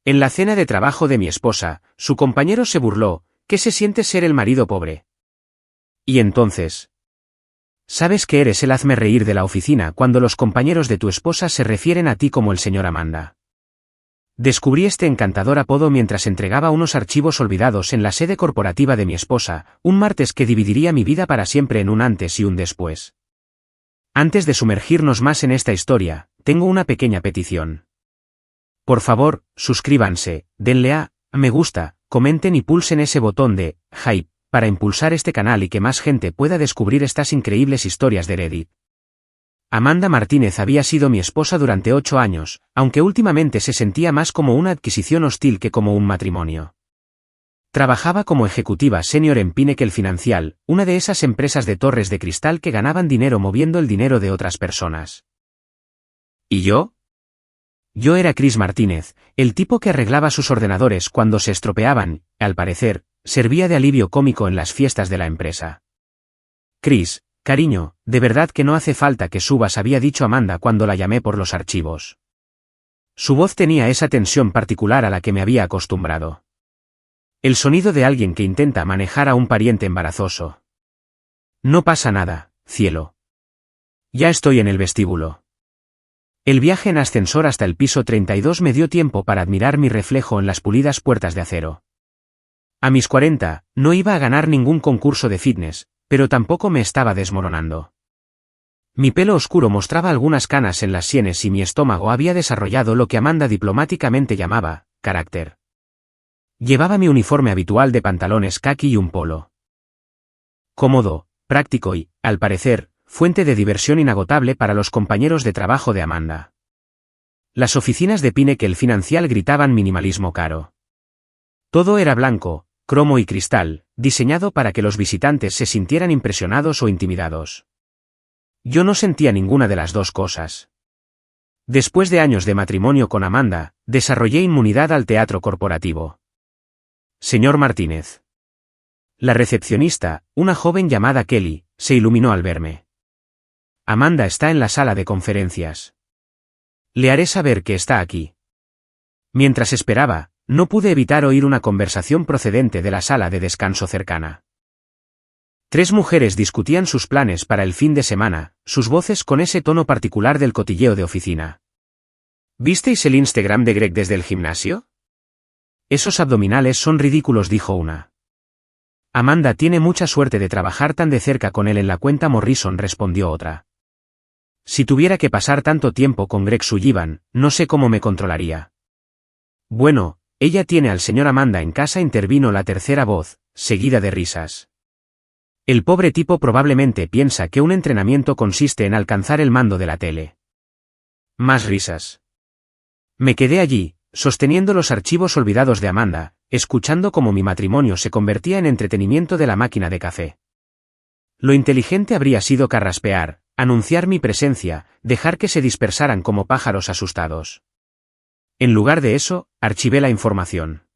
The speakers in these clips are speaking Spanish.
En la cena de trabajo de mi esposa, su compañero se burló, ¿qué se siente ser el marido pobre? Y entonces, ¿sabes que eres el hazme reír de la oficina cuando los compañeros de tu esposa se refieren a ti como el señor Amanda? Descubrí este encantador apodo mientras entregaba unos archivos olvidados en la sede corporativa de mi esposa, un martes que dividiría mi vida para siempre en un antes y un después. Antes de sumergirnos más en esta historia, tengo una pequeña petición. Por favor, suscríbanse, denle a me gusta, comenten y pulsen ese botón de hype para impulsar este canal y que más gente pueda descubrir estas increíbles historias de Reddit. Amanda Martínez había sido mi esposa durante 8 años, aunque últimamente se sentía más como una adquisición hostil que como un matrimonio. Trabajaba como ejecutiva senior en Pinnacle Financial, una de esas empresas de torres de cristal que ganaban dinero moviendo el dinero de otras personas. ¿Y yo? Yo era Chris Martínez, el tipo que arreglaba sus ordenadores cuando se estropeaban, al parecer, servía de alivio cómico en las fiestas de la empresa. Chris, cariño, de verdad que no hace falta que subas, había dicho Amanda cuando la llamé por los archivos. Su voz tenía esa tensión particular a la que me había acostumbrado. El sonido de alguien que intenta manejar a un pariente embarazoso. No pasa nada, cielo. Ya estoy en el vestíbulo. El viaje en ascensor hasta el piso 32 me dio tiempo para admirar mi reflejo en las pulidas puertas de acero. A mis 40, no iba a ganar ningún concurso de fitness, pero tampoco me estaba desmoronando. Mi pelo oscuro mostraba algunas canas en las sienes y mi estómago había desarrollado lo que Amanda diplomáticamente llamaba carácter. Llevaba mi uniforme habitual de pantalones caqui y un polo. Cómodo, práctico y, al parecer, fuente de diversión inagotable para los compañeros de trabajo de Amanda. Las oficinas de Pinnacle Financial gritaban minimalismo caro. Todo era blanco, cromo y cristal, diseñado para que los visitantes se sintieran impresionados o intimidados. Yo no sentía ninguna de las dos cosas. Después de años de matrimonio con Amanda, desarrollé inmunidad al teatro corporativo. Señor Martínez. La recepcionista, una joven llamada Kelly, se iluminó al verme. Amanda está en la sala de conferencias. Le haré saber que está aquí. Mientras esperaba, no pude evitar oír una conversación procedente de la sala de descanso cercana. 3 mujeres discutían sus planes para el fin de semana, sus voces con ese tono particular del cotilleo de oficina. ¿Visteis el Instagram de Greg desde el gimnasio? Esos abdominales son ridículos, dijo una. Amanda tiene mucha suerte de trabajar tan de cerca con él en la cuenta Morrison, respondió otra. Si tuviera que pasar tanto tiempo con Greg Sullivan, no sé cómo me controlaría. Bueno, ella tiene al señor Amanda en casa, intervino la tercera voz, seguida de risas. El pobre tipo probablemente piensa que un entrenamiento consiste en alcanzar el mando de la tele. Más risas. Me quedé allí, sosteniendo los archivos olvidados de Amanda, escuchando cómo mi matrimonio se convertía en entretenimiento de la máquina de café. Lo inteligente habría sido carraspear, anunciar mi presencia, dejar que se dispersaran como pájaros asustados. En lugar de eso, archivé la información.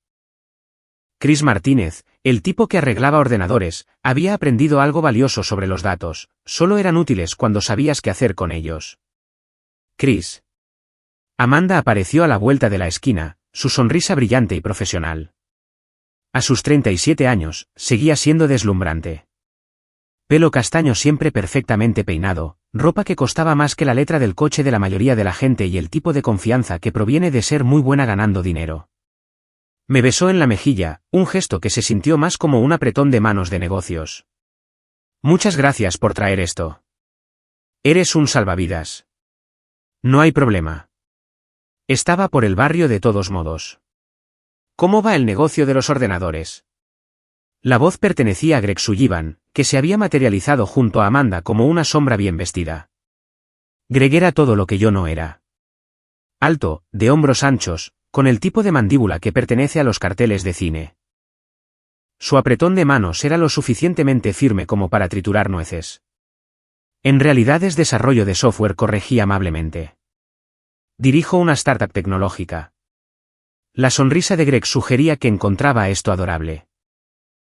Chris Martínez, el tipo que arreglaba ordenadores, había aprendido algo valioso sobre los datos, solo eran útiles cuando sabías qué hacer con ellos. Chris. Amanda apareció a la vuelta de la esquina, su sonrisa brillante y profesional. A sus 37 años, seguía siendo deslumbrante. Pelo castaño siempre perfectamente peinado, ropa que costaba más que la letra del coche de la mayoría de la gente y el tipo de confianza que proviene de ser muy buena ganando dinero. Me besó en la mejilla, un gesto que se sintió más como un apretón de manos de negocios. Muchas gracias por traer esto. Eres un salvavidas. No hay problema. Estaba por el barrio de todos modos. ¿Cómo va el negocio de los ordenadores? La voz pertenecía a Greg Sullivan, que se había materializado junto a Amanda como una sombra bien vestida. Greg era todo lo que yo no era. Alto, de hombros anchos, con el tipo de mandíbula que pertenece a los carteles de cine. Su apretón de manos era lo suficientemente firme como para triturar nueces. En realidad es desarrollo de software, corregí amablemente. Dirijo una startup tecnológica. La sonrisa de Greg sugería que encontraba esto adorable.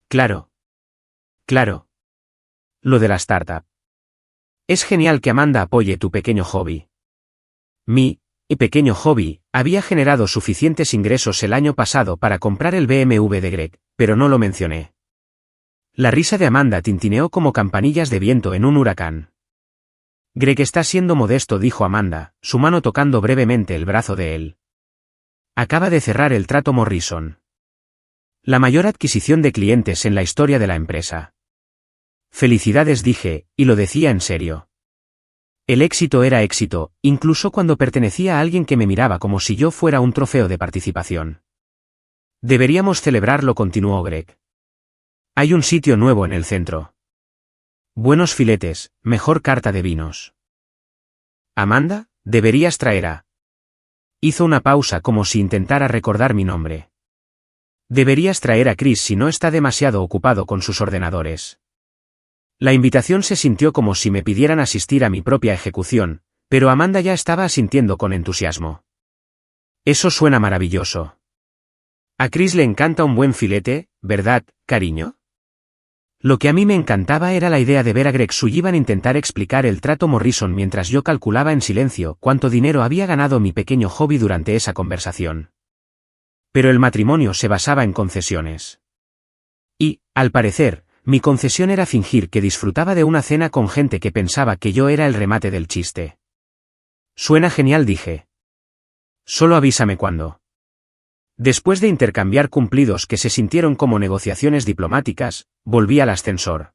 Claro. Claro. Lo de la startup. Es genial que Amanda apoye tu pequeño hobby. Mi pequeño hobby había generado suficientes ingresos el año pasado para comprar el BMW de Greg, pero no lo mencioné. La risa de Amanda tintineó como campanillas de viento en un huracán. Greg está siendo modesto, dijo Amanda, su mano tocando brevemente el brazo de él. Acaba de cerrar el trato Morrison. La mayor adquisición de clientes en la historia de la empresa. Felicidades, dije, y lo decía en serio. El éxito era éxito, incluso cuando pertenecía a alguien que me miraba como si yo fuera un trofeo de participación. Deberíamos celebrarlo, continuó Greg. Hay un sitio nuevo en el centro. Buenos filetes, mejor carta de vinos. Amanda, deberías traer a... Hizo una pausa como si intentara recordar mi nombre. Deberías traer a Chris si no está demasiado ocupado con sus ordenadores. La invitación se sintió como si me pidieran asistir a mi propia ejecución, pero Amanda ya estaba asintiendo con entusiasmo. Eso suena maravilloso. A Chris le encanta un buen filete, ¿verdad, cariño? Lo que a mí me encantaba era la idea de ver a Greg Sullivan intentar explicar el trato Morrison mientras yo calculaba en silencio cuánto dinero había ganado mi pequeño hobby durante esa conversación. Pero el matrimonio se basaba en concesiones. Y, al parecer, mi concesión era fingir que disfrutaba de una cena con gente que pensaba que yo era el remate del chiste. Suena genial, dije. Solo avísame cuándo. Después de intercambiar cumplidos que se sintieron como negociaciones diplomáticas, volví al ascensor.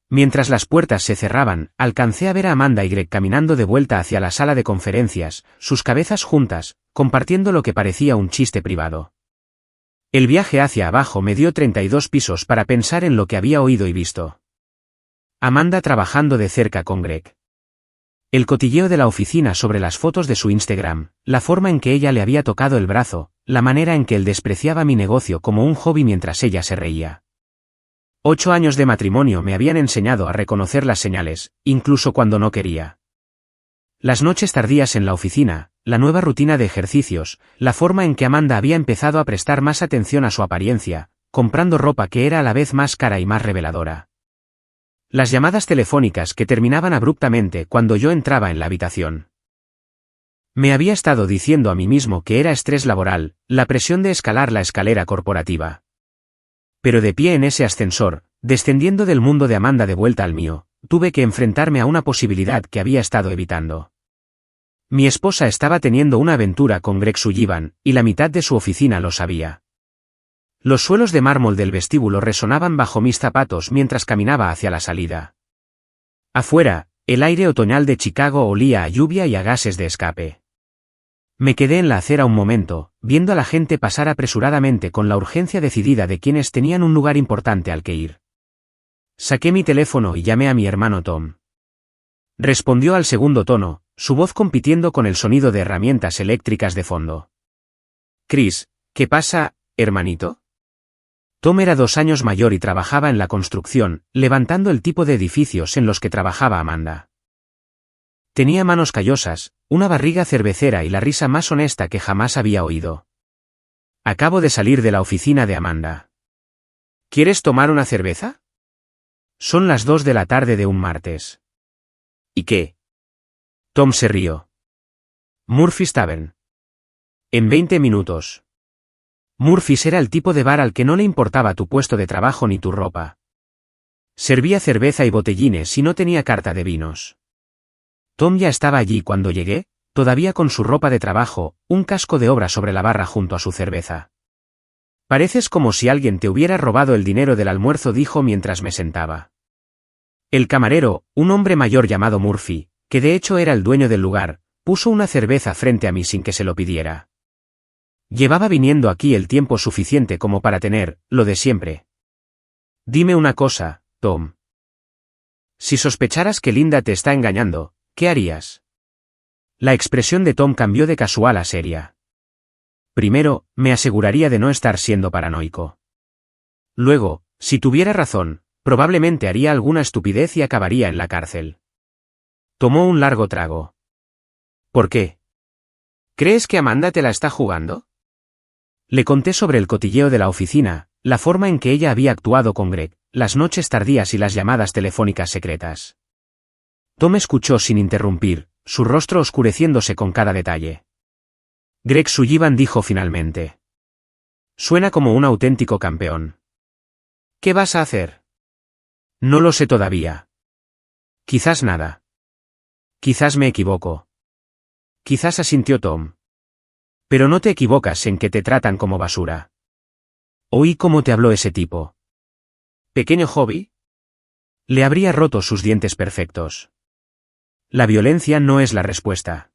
Mientras las puertas se cerraban, alcancé a ver a Amanda y Greg caminando de vuelta hacia la sala de conferencias, sus cabezas juntas, compartiendo lo que parecía un chiste privado. El viaje hacia abajo me dio 32 pisos para pensar en lo que había oído y visto. Amanda trabajando de cerca con Greg. El cotilleo de la oficina sobre las fotos de su Instagram, la forma en que ella le había tocado el brazo, la manera en que él despreciaba mi negocio como un hobby mientras ella se reía. 8 años de matrimonio me habían enseñado a reconocer las señales, incluso cuando no quería. Las noches tardías en la oficina, la nueva rutina de ejercicios, la forma en que Amanda había empezado a prestar más atención a su apariencia, comprando ropa que era a la vez más cara y más reveladora. Las llamadas telefónicas que terminaban abruptamente cuando yo entraba en la habitación. Me había estado diciendo a mí mismo que era estrés laboral, la presión de escalar la escalera corporativa. Pero de pie en ese ascensor, descendiendo del mundo de Amanda de vuelta al mío, tuve que enfrentarme a una posibilidad que había estado evitando. Mi esposa estaba teniendo una aventura con Greg Sullivan, y la mitad de su oficina lo sabía. Los suelos de mármol del vestíbulo resonaban bajo mis zapatos mientras caminaba hacia la salida. Afuera, el aire otoñal de Chicago olía a lluvia y a gases de escape. Me quedé en la acera un momento, viendo a la gente pasar apresuradamente con la urgencia decidida de quienes tenían un lugar importante al que ir. Saqué mi teléfono y llamé a mi hermano Tom. Respondió al segundo tono, su voz compitiendo con el sonido de herramientas eléctricas de fondo. Chris, ¿qué pasa, hermanito? Tom era 2 años mayor y trabajaba en la construcción, levantando el tipo de edificios en los que trabajaba Amanda. Tenía manos callosas, una barriga cervecera y la risa más honesta que jamás había oído. Acabo de salir de la oficina de Amanda. ¿Quieres tomar una cerveza? Son las 2 de la tarde de un martes. ¿Y qué? Tom se rió. Murphy's Tavern. En 20 minutos. Murphy's era el tipo de bar al que no le importaba tu puesto de trabajo ni tu ropa. Servía cerveza y botellines y no tenía carta de vinos. Tom ya estaba allí cuando llegué, todavía con su ropa de trabajo, un casco de obra sobre la barra junto a su cerveza. Pareces como si alguien te hubiera robado el dinero del almuerzo, dijo mientras me sentaba. El camarero, un hombre mayor llamado Murphy, que de hecho era el dueño del lugar, puso una cerveza frente a mí sin que se lo pidiera. Llevaba viniendo aquí el tiempo suficiente como para tener, lo de siempre. Dime una cosa, Tom. Si sospecharas que Linda te está engañando, ¿qué harías? La expresión de Tom cambió de casual a seria. Primero, me aseguraría de no estar siendo paranoico. Luego, si tuviera razón, probablemente haría alguna estupidez y acabaría en la cárcel. Tomó un largo trago. ¿Por qué? ¿Crees que Amanda te la está jugando? Le conté sobre el cotilleo de la oficina, la forma en que ella había actuado con Greg, las noches tardías y las llamadas telefónicas secretas. Tom escuchó sin interrumpir, su rostro oscureciéndose con cada detalle. Greg Sullivan dijo finalmente. Suena como un auténtico campeón. ¿Qué vas a hacer? No lo sé todavía. Quizás nada. Quizás me equivoco. Quizás asintió Tom. Pero no te equivocas en que te tratan como basura. Oí cómo te habló ese tipo. ¿Pequeño hobby? Le habría roto sus dientes perfectos. La violencia no es la respuesta.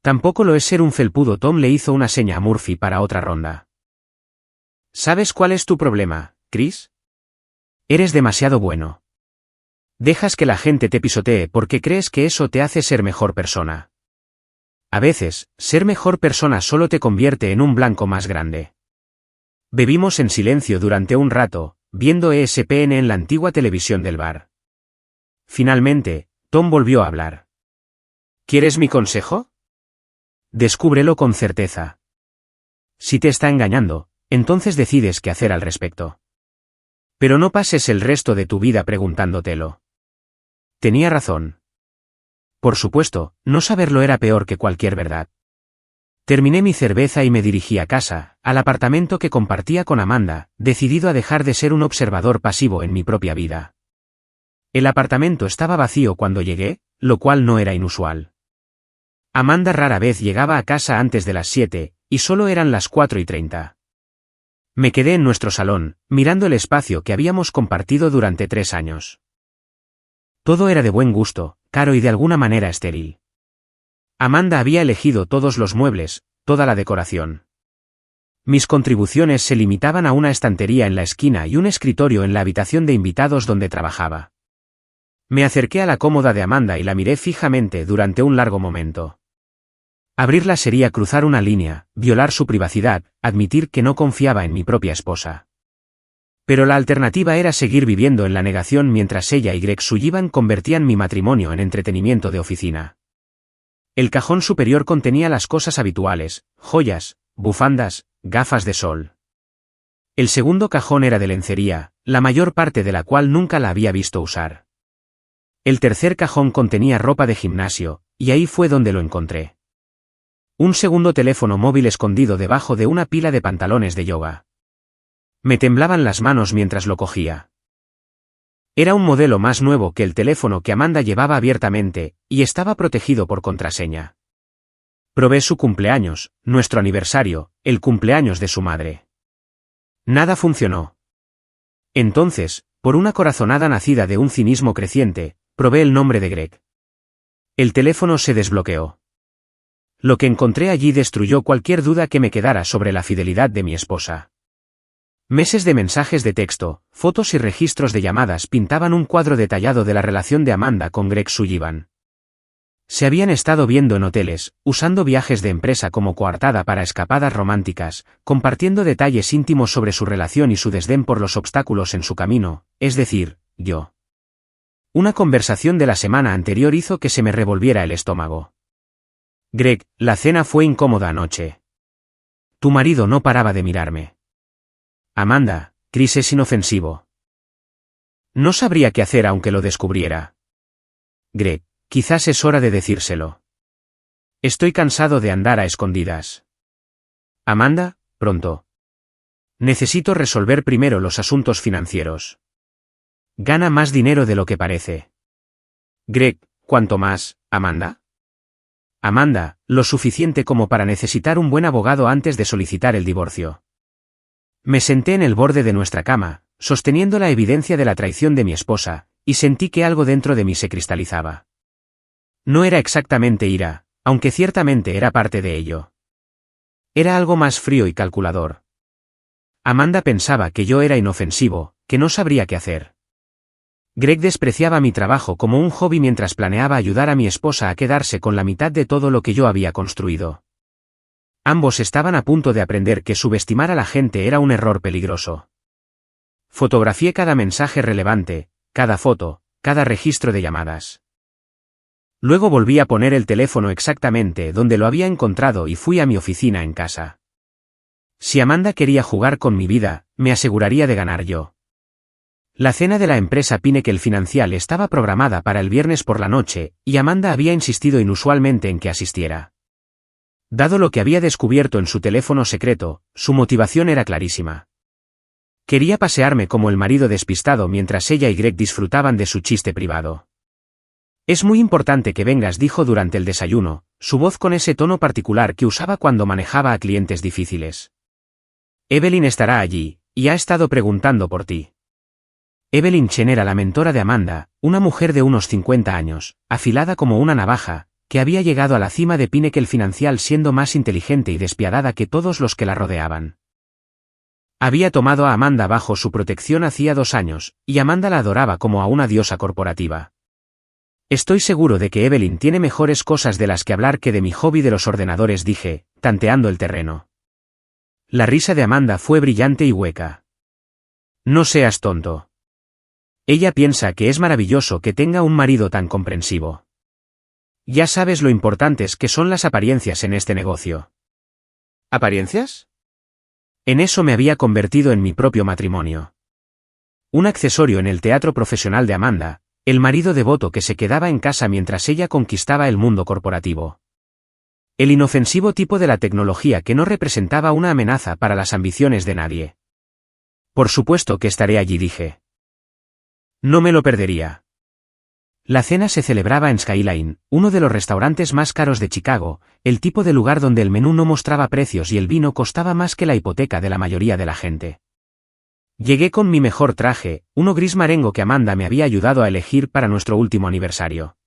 Tampoco lo es ser un felpudo. Tom le hizo una seña a Murphy para otra ronda. ¿Sabes cuál es tu problema, Chris? Eres demasiado bueno. Dejas que la gente te pisotee porque crees que eso te hace ser mejor persona. A veces, ser mejor persona solo te convierte en un blanco más grande. Bebimos en silencio durante un rato, viendo ESPN en la antigua televisión del bar. Finalmente, Tom volvió a hablar. ¿Quieres mi consejo? Descúbrelo con certeza. Si te está engañando, entonces decides qué hacer al respecto. Pero no pases el resto de tu vida preguntándotelo. Tenía razón. Por supuesto, no saberlo era peor que cualquier verdad. Terminé mi cerveza y me dirigí a casa, al apartamento que compartía con Amanda, decidido a dejar de ser un observador pasivo en mi propia vida. El apartamento estaba vacío cuando llegué, lo cual no era inusual. Amanda rara vez llegaba a casa antes de las 7, y solo eran las 4:30. Me quedé en nuestro salón, mirando el espacio que habíamos compartido durante 3 años. Todo era de buen gusto, caro y de alguna manera estéril. Amanda había elegido todos los muebles, toda la decoración. Mis contribuciones se limitaban a una estantería en la esquina y un escritorio en la habitación de invitados donde trabajaba. Me acerqué a la cómoda de Amanda y la miré fijamente durante un largo momento. Abrirla sería cruzar una línea, violar su privacidad, admitir que no confiaba en mi propia esposa. Pero la alternativa era seguir viviendo en la negación mientras ella y Greg Sullivan convertían mi matrimonio en entretenimiento de oficina. El cajón superior contenía las cosas habituales, joyas, bufandas, gafas de sol. El segundo cajón era de lencería, la mayor parte de la cual nunca la había visto usar. El tercer cajón contenía ropa de gimnasio, y ahí fue donde lo encontré. Un segundo teléfono móvil escondido debajo de una pila de pantalones de yoga. Me temblaban las manos mientras lo cogía. Era un modelo más nuevo que el teléfono que Amanda llevaba abiertamente, y estaba protegido por contraseña. Probé su cumpleaños, nuestro aniversario, el cumpleaños de su madre. Nada funcionó. Entonces, por una corazonada nacida de un cinismo creciente, probé el nombre de Greg. El teléfono se desbloqueó. Lo que encontré allí destruyó cualquier duda que me quedara sobre la fidelidad de mi esposa. Meses de mensajes de texto, fotos y registros de llamadas pintaban un cuadro detallado de la relación de Amanda con Greg Sullivan. Se habían estado viendo en hoteles, usando viajes de empresa como coartada para escapadas románticas, compartiendo detalles íntimos sobre su relación y su desdén por los obstáculos en su camino, es decir, yo. Una conversación de la semana anterior hizo que se me revolviera el estómago. Greg, la cena fue incómoda anoche. Tu marido no paraba de mirarme. Amanda, Chris es inofensivo. No sabría qué hacer aunque lo descubriera. Greg, quizás es hora de decírselo. Estoy cansado de andar a escondidas. Amanda, pronto. Necesito resolver primero los asuntos financieros. Gana más dinero de lo que parece. Greg, ¿cuánto más, Amanda? Amanda, lo suficiente como para necesitar un buen abogado antes de solicitar el divorcio. Me senté en el borde de nuestra cama, sosteniendo la evidencia de la traición de mi esposa, y sentí que algo dentro de mí se cristalizaba. No era exactamente ira, aunque ciertamente era parte de ello. Era algo más frío y calculador. Amanda pensaba que yo era inofensivo, que no sabría qué hacer. Greg despreciaba mi trabajo como un hobby mientras planeaba ayudar a mi esposa a quedarse con la mitad de todo lo que yo había construido. Ambos estaban a punto de aprender que subestimar a la gente era un error peligroso. Fotografié cada mensaje relevante, cada foto, cada registro de llamadas. Luego volví a poner el teléfono exactamente donde lo había encontrado y fui a mi oficina en casa. Si Amanda quería jugar con mi vida, me aseguraría de ganar yo. La cena de la empresa Pinnacle Financial estaba programada para el viernes por la noche, y Amanda había insistido inusualmente en que asistiera. Dado lo que había descubierto en su teléfono secreto, su motivación era clarísima. Quería pasearme como el marido despistado mientras ella y Greg disfrutaban de su chiste privado. Es muy importante que vengas, dijo durante el desayuno, su voz con ese tono particular que usaba cuando manejaba a clientes difíciles. Evelyn estará allí, y ha estado preguntando por ti. Evelyn Chen era la mentora de Amanda, una mujer de unos 50 años, afilada como una navaja, que había llegado a la cima de Pinnacle Financial siendo más inteligente y despiadada que todos los que la rodeaban. Había tomado a Amanda bajo su protección hacía 2 años, y Amanda la adoraba como a una diosa corporativa. Estoy seguro de que Evelyn tiene mejores cosas de las que hablar que de mi hobby de los ordenadores, dije, tanteando el terreno. La risa de Amanda fue brillante y hueca. No seas tonto. Ella piensa que es maravilloso que tenga un marido tan comprensivo. Ya sabes lo importantes que son las apariencias en este negocio. ¿Apariencias? En eso me había convertido en mi propio matrimonio. Un accesorio en el teatro profesional de Amanda, el marido devoto que se quedaba en casa mientras ella conquistaba el mundo corporativo. El inofensivo tipo de la tecnología que no representaba una amenaza para las ambiciones de nadie. Por supuesto que estaré allí, dije. No me lo perdería. La cena se celebraba en Skyline, uno de los restaurantes más caros de Chicago, el tipo de lugar donde el menú no mostraba precios y el vino costaba más que la hipoteca de la mayoría de la gente. Llegué con mi mejor traje, uno gris marengo que Amanda me había ayudado a elegir para nuestro último aniversario.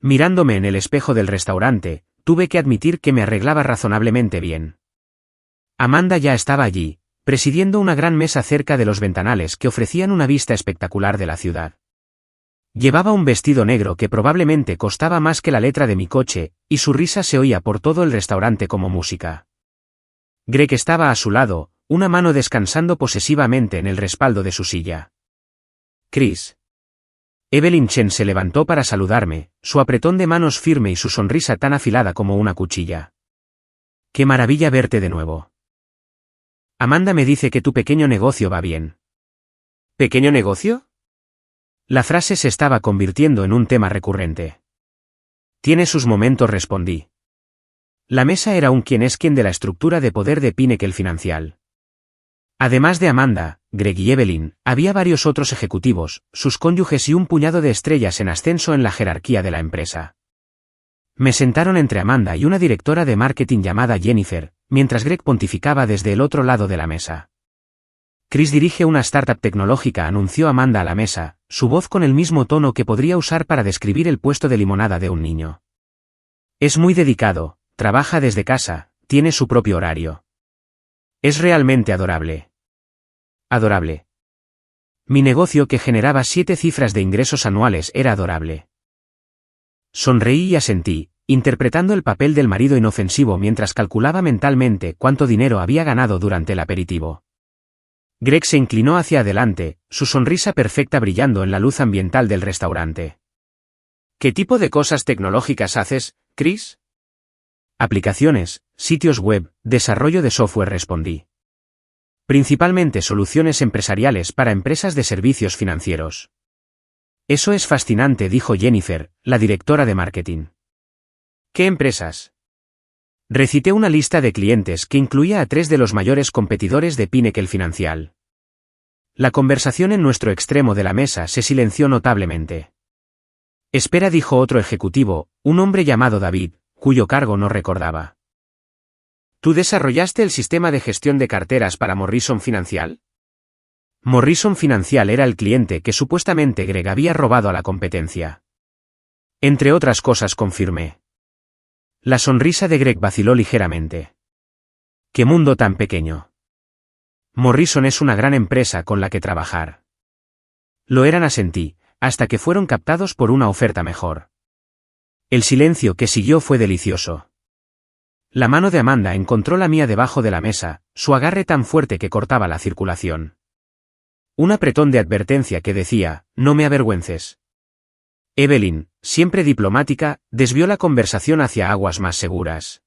Mirándome en el espejo del restaurante, tuve que admitir que me arreglaba razonablemente bien. Amanda ya estaba allí, presidiendo una gran mesa cerca de los ventanales que ofrecían una vista espectacular de la ciudad. Llevaba un vestido negro que probablemente costaba más que la letra de mi coche, y su risa se oía por todo el restaurante como música. Greg estaba a su lado, una mano descansando posesivamente en el respaldo de su silla. Chris. Evelyn Chen se levantó para saludarme, su apretón de manos firme y su sonrisa tan afilada como una cuchilla. ¡Qué maravilla verte de nuevo! Amanda me dice que tu pequeño negocio va bien. ¿Pequeño negocio? La frase se estaba convirtiendo en un tema recurrente. Tiene sus momentos, respondí. La mesa era un quién es quién de la estructura de poder de Pinnacle Financial. Además de Amanda, Greg y Evelyn, había varios otros ejecutivos, sus cónyuges y un puñado de estrellas en ascenso en la jerarquía de la empresa. Me sentaron entre Amanda y una directora de marketing llamada Jennifer, mientras Greg pontificaba desde el otro lado de la mesa. Chris dirige una startup tecnológica, anunció Amanda a la mesa, su voz con el mismo tono que podría usar para describir el puesto de limonada de un niño. Es muy dedicado, trabaja desde casa, tiene su propio horario. Es realmente adorable. Adorable. Mi negocio, que generaba 7 cifras de ingresos anuales, era adorable. Sonreí y asentí, interpretando el papel del marido inofensivo mientras calculaba mentalmente cuánto dinero había ganado durante el aperitivo. Greg se inclinó hacia adelante, su sonrisa perfecta brillando en la luz ambiental del restaurante. ¿Qué tipo de cosas tecnológicas haces, Chris? Aplicaciones, sitios web, desarrollo de software, respondí. Principalmente soluciones empresariales para empresas de servicios financieros. Eso es fascinante, dijo Jennifer, la directora de marketing. ¿Qué empresas? Recité una lista de clientes que incluía a 3 de los mayores competidores de Pinnacle Financial. La conversación en nuestro extremo de la mesa se silenció notablemente. Espera, dijo otro ejecutivo, un hombre llamado David, cuyo cargo no recordaba. ¿Tú desarrollaste el sistema de gestión de carteras para Morrison Financial? Morrison Financial era el cliente que supuestamente Greg había robado a la competencia. Entre otras cosas, confirmé. La sonrisa de Greg vaciló ligeramente. ¡Qué mundo tan pequeño! Morrison es una gran empresa con la que trabajar. Lo eran, asentí, hasta que fueron captados por una oferta mejor. El silencio que siguió fue delicioso. La mano de Amanda encontró la mía debajo de la mesa, su agarre tan fuerte que cortaba la circulación. Un apretón de advertencia que decía, no me avergüences. Evelyn, siempre diplomática, desvió la conversación hacia aguas más seguras.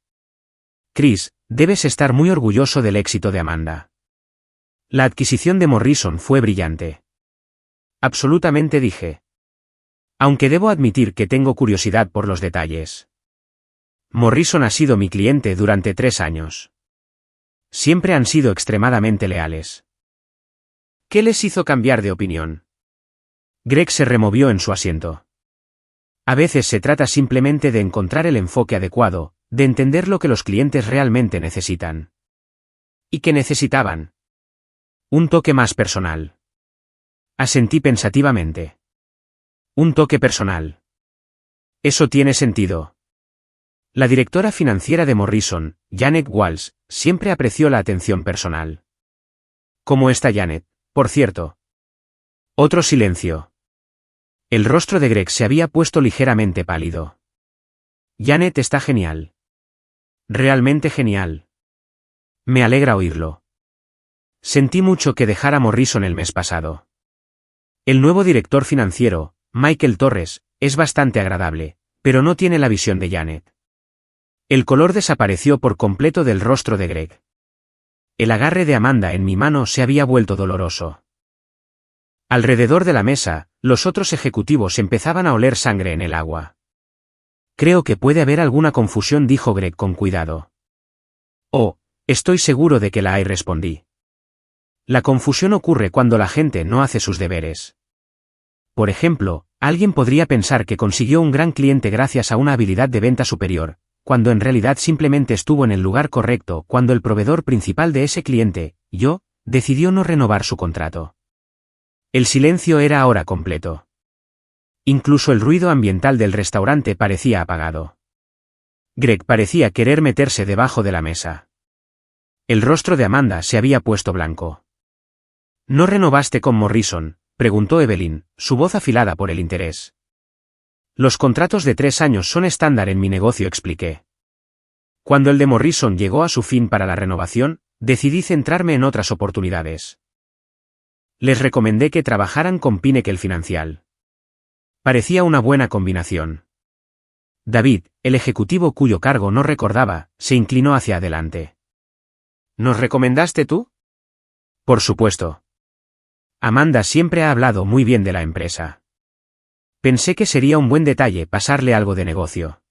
Chris, debes estar muy orgulloso del éxito de Amanda. La adquisición de Morrison fue brillante. Absolutamente, dije. Aunque debo admitir que tengo curiosidad por los detalles. Morrison ha sido mi cliente durante 3 años. Siempre han sido extremadamente leales. ¿Qué les hizo cambiar de opinión? Greg se removió en su asiento. A veces se trata simplemente de encontrar el enfoque adecuado, de entender lo que los clientes realmente necesitan. ¿Y qué necesitaban? Un toque más personal. Asentí pensativamente. Un toque personal. Eso tiene sentido. La directora financiera de Morrison, Janet Walsh, siempre apreció la atención personal. ¿Cómo está Janet, por cierto? Otro silencio. El rostro de Greg se había puesto ligeramente pálido. Janet está genial. Realmente genial. Me alegra oírlo. Sentí mucho que dejara Morrison el mes pasado. El nuevo director financiero, Michael Torres, es bastante agradable, pero no tiene la visión de Janet. El color desapareció por completo del rostro de Greg. El agarre de Amanda en mi mano se había vuelto doloroso. Alrededor de la mesa, los otros ejecutivos empezaban a oler sangre en el agua. Creo que puede haber alguna confusión, dijo Greg con cuidado. Oh, estoy seguro de que la hay, respondí. La confusión ocurre cuando la gente no hace sus deberes. Por ejemplo, alguien podría pensar que consiguió un gran cliente gracias a una habilidad de venta superior, cuando en realidad simplemente estuvo en el lugar correcto cuando el proveedor principal de ese cliente, yo, decidió no renovar su contrato. El silencio era ahora completo. Incluso el ruido ambiental del restaurante parecía apagado. Greg parecía querer meterse debajo de la mesa. El rostro de Amanda se había puesto blanco. ¿No renovaste con Morrison?, preguntó Evelyn, su voz afilada por el interés. Los contratos de 3 años son estándar en mi negocio, expliqué. Cuando el de Morrison llegó a su fin para la renovación, decidí centrarme en otras oportunidades. Les recomendé que trabajaran con Pinnacle Financial. Parecía una buena combinación. David, el ejecutivo cuyo cargo no recordaba, se inclinó hacia adelante. ¿Nos recomendaste tú? Por supuesto. Amanda siempre ha hablado muy bien de la empresa. Pensé que sería un buen detalle pasarle algo de negocio.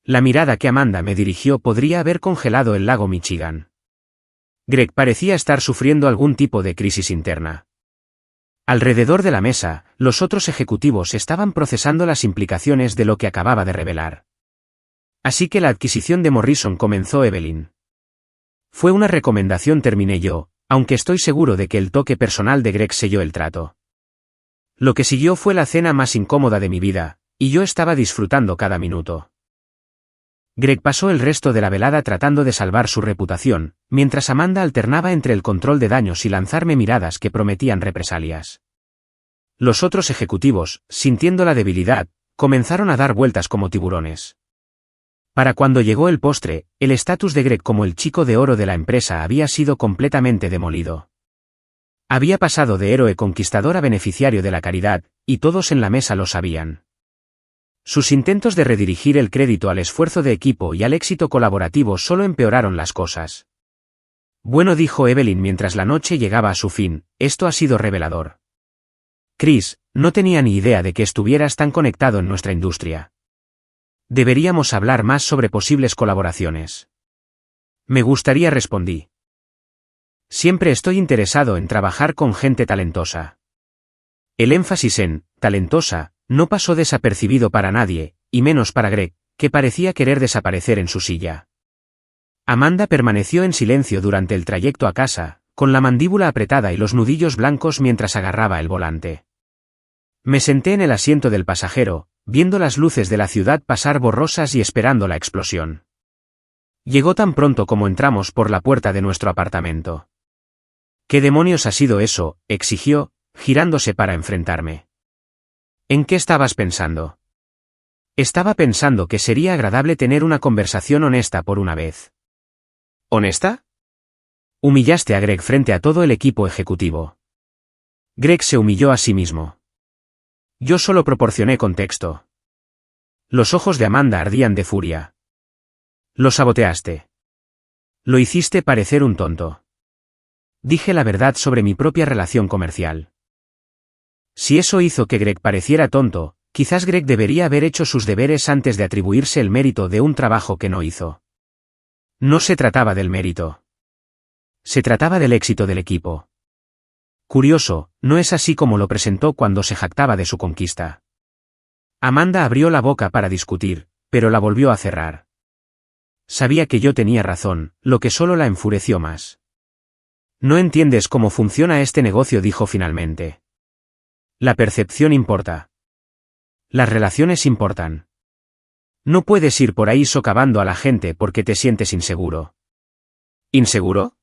La mirada que Amanda me dirigió podría haber congelado el lago Michigan. Greg parecía estar sufriendo algún tipo de crisis interna. Alrededor de la mesa, los otros ejecutivos estaban procesando las implicaciones de lo que acababa de revelar. Así que la adquisición de Morrison, comenzó Evelyn. Fue una recomendación, terminé yo, aunque estoy seguro de que el toque personal de Greg selló el trato. Lo que siguió fue la cena más incómoda de mi vida, y yo estaba disfrutando cada minuto. Greg pasó el resto de la velada tratando de salvar su reputación, mientras Amanda alternaba entre el control de daños y lanzarme miradas que prometían represalias. Los otros ejecutivos, sintiendo la debilidad, comenzaron a dar vueltas como tiburones. Para cuando llegó el postre, el estatus de Greg como el chico de oro de la empresa había sido completamente demolido. Había pasado de héroe conquistador a beneficiario de la caridad, y todos en la mesa lo sabían. Sus intentos de redirigir el crédito al esfuerzo de equipo y al éxito colaborativo solo empeoraron las cosas. Bueno, dijo Evelyn mientras la noche llegaba a su fin, esto ha sido revelador. Chris, no tenía ni idea de que estuvieras tan conectado en nuestra industria. Deberíamos hablar más sobre posibles colaboraciones. Me gustaría, respondí. Siempre estoy interesado en trabajar con gente talentosa. El énfasis en talentosa no pasó desapercibido para nadie, y menos para Greg, que parecía querer desaparecer en su silla. Amanda permaneció en silencio durante el trayecto a casa, con la mandíbula apretada y los nudillos blancos mientras agarraba el volante. Me senté en el asiento del pasajero, viendo las luces de la ciudad pasar borrosas y esperando la explosión. Llegó tan pronto como entramos por la puerta de nuestro apartamento. ¿Qué demonios ha sido eso?, exigió, girándose para enfrentarme. ¿En qué estabas pensando? Estaba pensando que sería agradable tener una conversación honesta por una vez. ¿Honesta? Humillaste a Greg frente a todo el equipo ejecutivo. Greg se humilló a sí mismo. Yo solo proporcioné contexto. Los ojos de Amanda ardían de furia. Lo saboteaste. Lo hiciste parecer un tonto. Dije la verdad sobre mi propia relación comercial. Si eso hizo que Greg pareciera tonto, quizás Greg debería haber hecho sus deberes antes de atribuirse el mérito de un trabajo que no hizo. No se trataba del mérito. Se trataba del éxito del equipo. Curioso, no es así como lo presentó cuando se jactaba de su conquista. Amanda abrió la boca para discutir, pero la volvió a cerrar. Sabía que yo tenía razón, lo que solo la enfureció más. No entiendes cómo funciona este negocio, dijo finalmente. La percepción importa. Las relaciones importan. No puedes ir por ahí socavando a la gente porque te sientes inseguro. ¿Inseguro?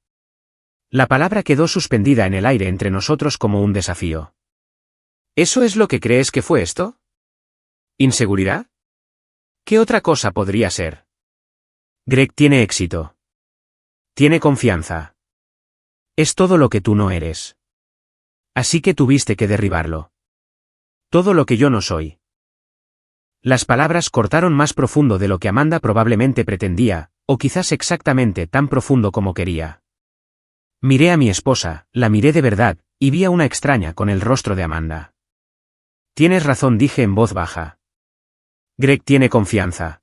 La palabra quedó suspendida en el aire entre nosotros como un desafío. ¿Eso es lo que crees que fue esto? ¿Inseguridad? ¿Qué otra cosa podría ser? Greg tiene éxito. Tiene confianza. Es todo lo que tú no eres. Así que tuviste que derribarlo. Todo lo que yo no soy. Las palabras cortaron más profundo de lo que Amanda probablemente pretendía, o quizás exactamente tan profundo como quería. Miré a mi esposa, la miré de verdad, y vi a una extraña con el rostro de Amanda. Tienes razón, dije en voz baja. Greg tiene confianza.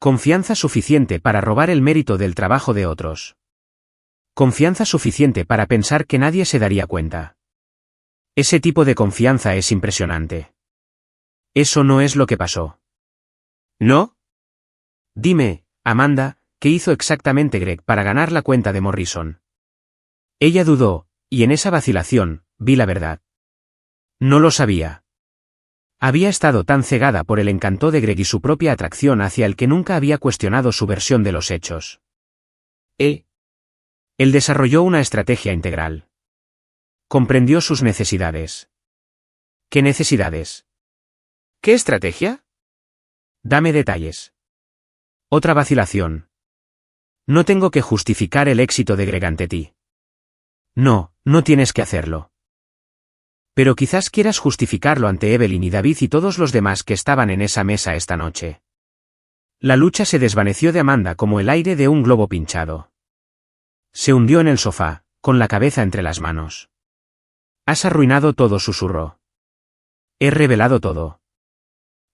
Confianza suficiente para robar el mérito del trabajo de otros. Confianza suficiente para pensar que nadie se daría cuenta. Ese tipo de confianza es impresionante. Eso no es lo que pasó. ¿No? Dime, Amanda, ¿qué hizo exactamente Greg para ganar la cuenta de Morrison? Ella dudó, y en esa vacilación, vi la verdad. No lo sabía. Había estado tan cegada por el encanto de Greg y su propia atracción hacia el que nunca había cuestionado su versión de los hechos. Él desarrolló una estrategia integral. Comprendió sus necesidades. ¿Qué necesidades? ¿Qué estrategia? Dame detalles. Otra vacilación. No tengo que justificar el éxito de Greg ante ti. No, no tienes que hacerlo. Pero quizás quieras justificarlo ante Evelyn y David y todos los demás que estaban en esa mesa esta noche. La lucha se desvaneció de Amanda como el aire de un globo pinchado. Se hundió en el sofá, con la cabeza entre las manos. Has arruinado todo, susurró. He revelado todo.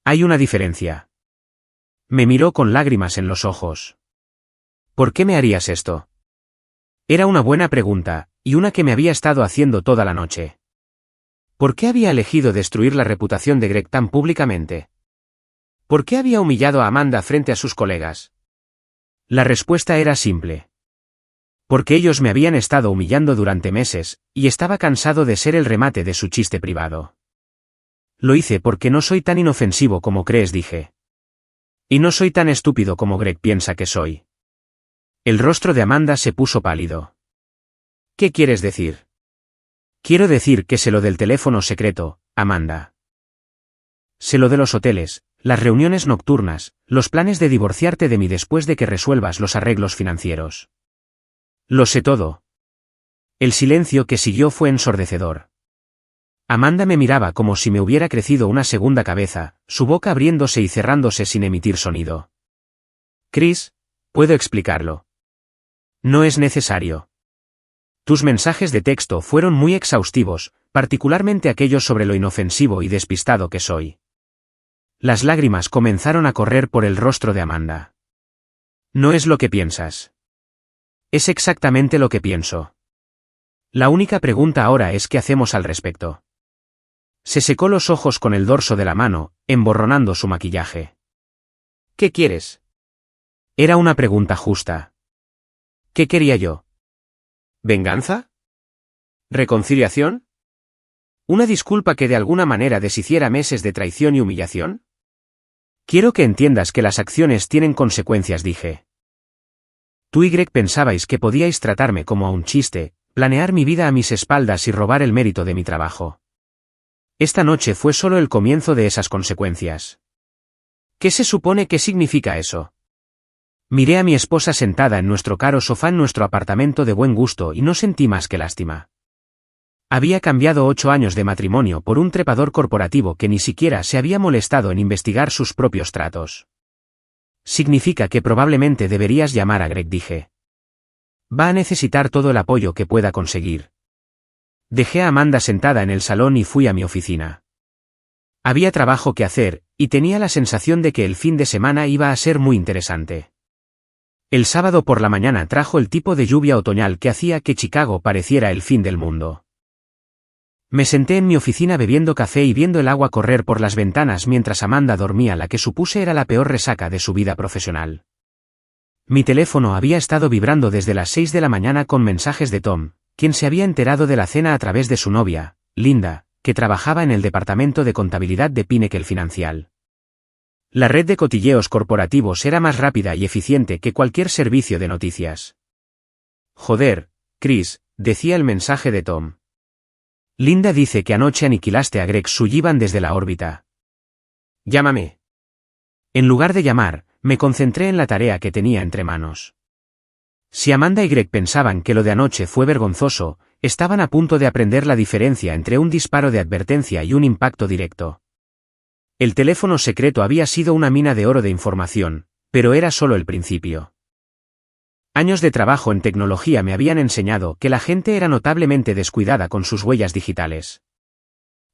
Hay una diferencia. Me miró con lágrimas en los ojos. ¿Por qué me harías esto? Era una buena pregunta, y una que me había estado haciendo toda la noche. ¿Por qué había elegido destruir la reputación de Greg tan públicamente? ¿Por qué había humillado a Amanda frente a sus colegas? La respuesta era simple. Porque ellos me habían estado humillando durante meses, y estaba cansado de ser el remate de su chiste privado. Lo hice porque no soy tan inofensivo como crees, dije. Y no soy tan estúpido como Greg piensa que soy. El rostro de Amanda se puso pálido. ¿Qué quieres decir? Quiero decir que sé lo del teléfono secreto, Amanda. Sé lo de los hoteles, las reuniones nocturnas, los planes de divorciarte de mí después de que resuelvas los arreglos financieros. Lo sé todo. El silencio que siguió fue ensordecedor. Amanda me miraba como si me hubiera crecido una segunda cabeza, su boca abriéndose y cerrándose sin emitir sonido. Chris, puedo explicarlo. No es necesario. Tus mensajes de texto fueron muy exhaustivos, particularmente aquellos sobre lo inofensivo y despistado que soy. Las lágrimas comenzaron a correr por el rostro de Amanda. No es lo que piensas. Es exactamente lo que pienso. La única pregunta ahora es ¿qué hacemos al respecto? Se secó los ojos con el dorso de la mano, emborronando su maquillaje. ¿Qué quieres? Era una pregunta justa. ¿Qué quería yo? ¿Venganza? ¿Reconciliación? ¿Una disculpa que de alguna manera deshiciera meses de traición y humillación? Quiero que entiendas que las acciones tienen consecuencias, dije. Tú y Greg pensabais que podíais tratarme como a un chiste, planear mi vida a mis espaldas y robar el mérito de mi trabajo. Esta noche fue solo el comienzo de esas consecuencias. ¿Qué se supone que significa eso? Miré a mi esposa sentada en nuestro caro sofá en nuestro apartamento de buen gusto y no sentí más que lástima. Había cambiado 8 años de matrimonio por un trepador corporativo que ni siquiera se había molestado en investigar sus propios tratos. Significa que probablemente deberías llamar a Greg, dije. Va a necesitar todo el apoyo que pueda conseguir. Dejé a Amanda sentada en el salón y fui a mi oficina. Había trabajo que hacer, y tenía la sensación de que el fin de semana iba a ser muy interesante. El sábado por la mañana trajo el tipo de lluvia otoñal que hacía que Chicago pareciera el fin del mundo. Me senté en mi oficina bebiendo café y viendo el agua correr por las ventanas mientras Amanda dormía, la que supuse era la peor resaca de su vida profesional. Mi teléfono había estado vibrando desde las 6 de la mañana con mensajes de Tom, quien se había enterado de la cena a través de su novia, Linda, que trabajaba en el departamento de contabilidad de Pinnacle Financial. La red de cotilleos corporativos era más rápida y eficiente que cualquier servicio de noticias. Joder, Chris, decía el mensaje de Tom. Linda dice que anoche aniquilaste a Greg Sullivan desde la órbita. Llámame. En lugar de llamar, me concentré en la tarea que tenía entre manos. Si Amanda y Greg pensaban que lo de anoche fue vergonzoso, estaban a punto de aprender la diferencia entre un disparo de advertencia y un impacto directo. El teléfono secreto había sido una mina de oro de información, pero era solo el principio. Años de trabajo en tecnología me habían enseñado que la gente era notablemente descuidada con sus huellas digitales.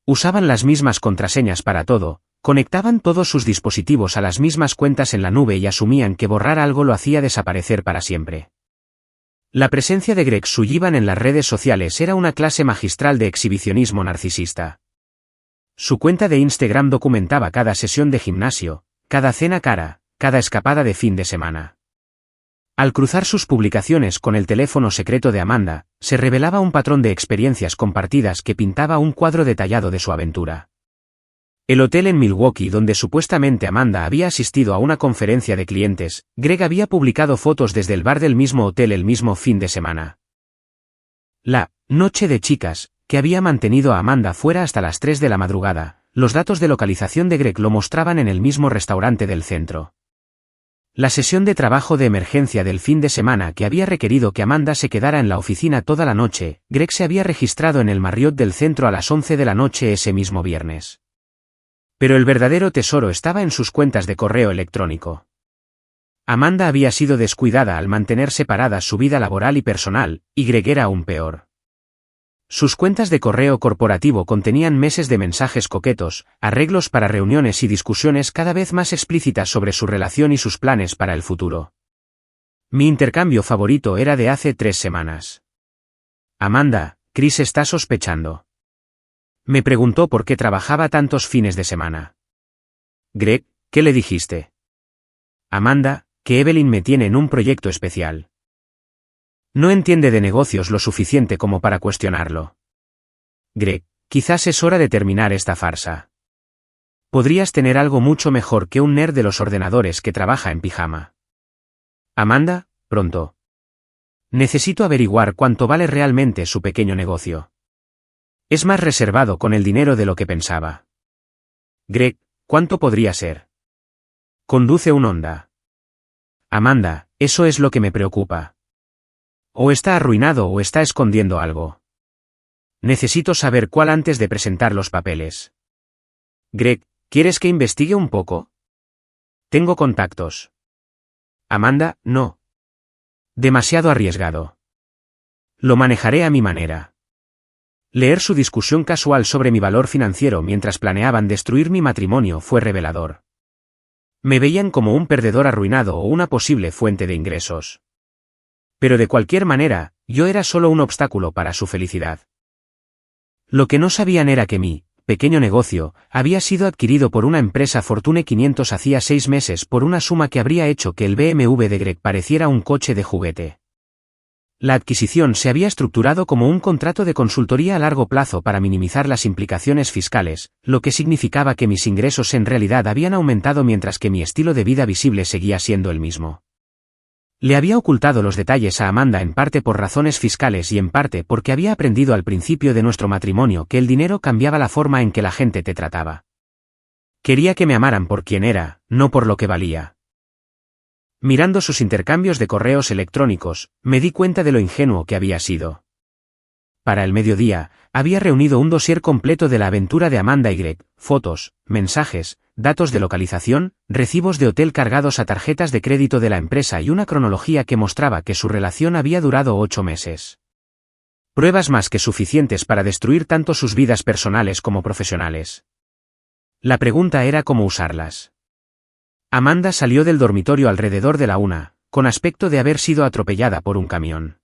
Usaban las mismas contraseñas para todo, conectaban todos sus dispositivos a las mismas cuentas en la nube y asumían que borrar algo lo hacía desaparecer para siempre. La presencia de Greg Sullivan en las redes sociales era una clase magistral de exhibicionismo narcisista. Su cuenta de Instagram documentaba cada sesión de gimnasio, cada cena cara, cada escapada de fin de semana. Al cruzar sus publicaciones con el teléfono secreto de Amanda, se revelaba un patrón de experiencias compartidas que pintaba un cuadro detallado de su aventura. El hotel en Milwaukee donde supuestamente Amanda había asistido a una conferencia de clientes, Greg había publicado fotos desde el bar del mismo hotel el mismo fin de semana. La noche de chicas, que había mantenido a Amanda fuera hasta las 3 de la madrugada, los datos de localización de Greg lo mostraban en el mismo restaurante del centro. La sesión de trabajo de emergencia del fin de semana que había requerido que Amanda se quedara en la oficina toda la noche, Greg se había registrado en el Marriott del centro a las 11 de la noche ese mismo viernes. Pero el verdadero tesoro estaba en sus cuentas de correo electrónico. Amanda había sido descuidada al mantener separadas su vida laboral y personal, y Greg era aún peor. Sus cuentas de correo corporativo contenían meses de mensajes coquetos, arreglos para reuniones y discusiones cada vez más explícitas sobre su relación y sus planes para el futuro. Mi intercambio favorito era de hace 3 semanas. Amanda, Chris está sospechando. Me preguntó por qué trabajaba tantos fines de semana. Greg, ¿qué le dijiste? Amanda, que Evelyn me tiene en un proyecto especial. No entiende de negocios lo suficiente como para cuestionarlo. Greg, quizás es hora de terminar esta farsa. Podrías tener algo mucho mejor que un nerd de los ordenadores que trabaja en pijama. Amanda, pronto. Necesito averiguar cuánto vale realmente su pequeño negocio. Es más reservado con el dinero de lo que pensaba. Greg, ¿cuánto podría ser? Conduce un Honda. Amanda, eso es lo que me preocupa. O está arruinado o está escondiendo algo. Necesito saber cuál antes de presentar los papeles. Greg, ¿quieres que investigue un poco? Tengo contactos. Amanda, no. Demasiado arriesgado. Lo manejaré a mi manera. Leer su discusión casual sobre mi valor financiero mientras planeaban destruir mi matrimonio fue revelador. Me veían como un perdedor arruinado o una posible fuente de ingresos. Pero de cualquier manera, yo era solo un obstáculo para su felicidad. Lo que no sabían era que mi pequeño negocio había sido adquirido por una empresa Fortune 500 hacía 6 meses por una suma que habría hecho que el BMW de Greg pareciera un coche de juguete. La adquisición se había estructurado como un contrato de consultoría a largo plazo para minimizar las implicaciones fiscales, lo que significaba que mis ingresos en realidad habían aumentado mientras que mi estilo de vida visible seguía siendo el mismo. Le había ocultado los detalles a Amanda en parte por razones fiscales y en parte porque había aprendido al principio de nuestro matrimonio que el dinero cambiaba la forma en que la gente te trataba. Quería que me amaran por quien era, no por lo que valía. Mirando sus intercambios de correos electrónicos, me di cuenta de lo ingenuo que había sido. Para el mediodía, había reunido un dossier completo de la aventura de Amanda y Greg, fotos, mensajes, datos de localización, recibos de hotel cargados a tarjetas de crédito de la empresa y una cronología que mostraba que su relación había durado 8 meses. Pruebas más que suficientes para destruir tanto sus vidas personales como profesionales. La pregunta era cómo usarlas. Amanda salió del dormitorio alrededor de la 1, con aspecto de haber sido atropellada por un camión.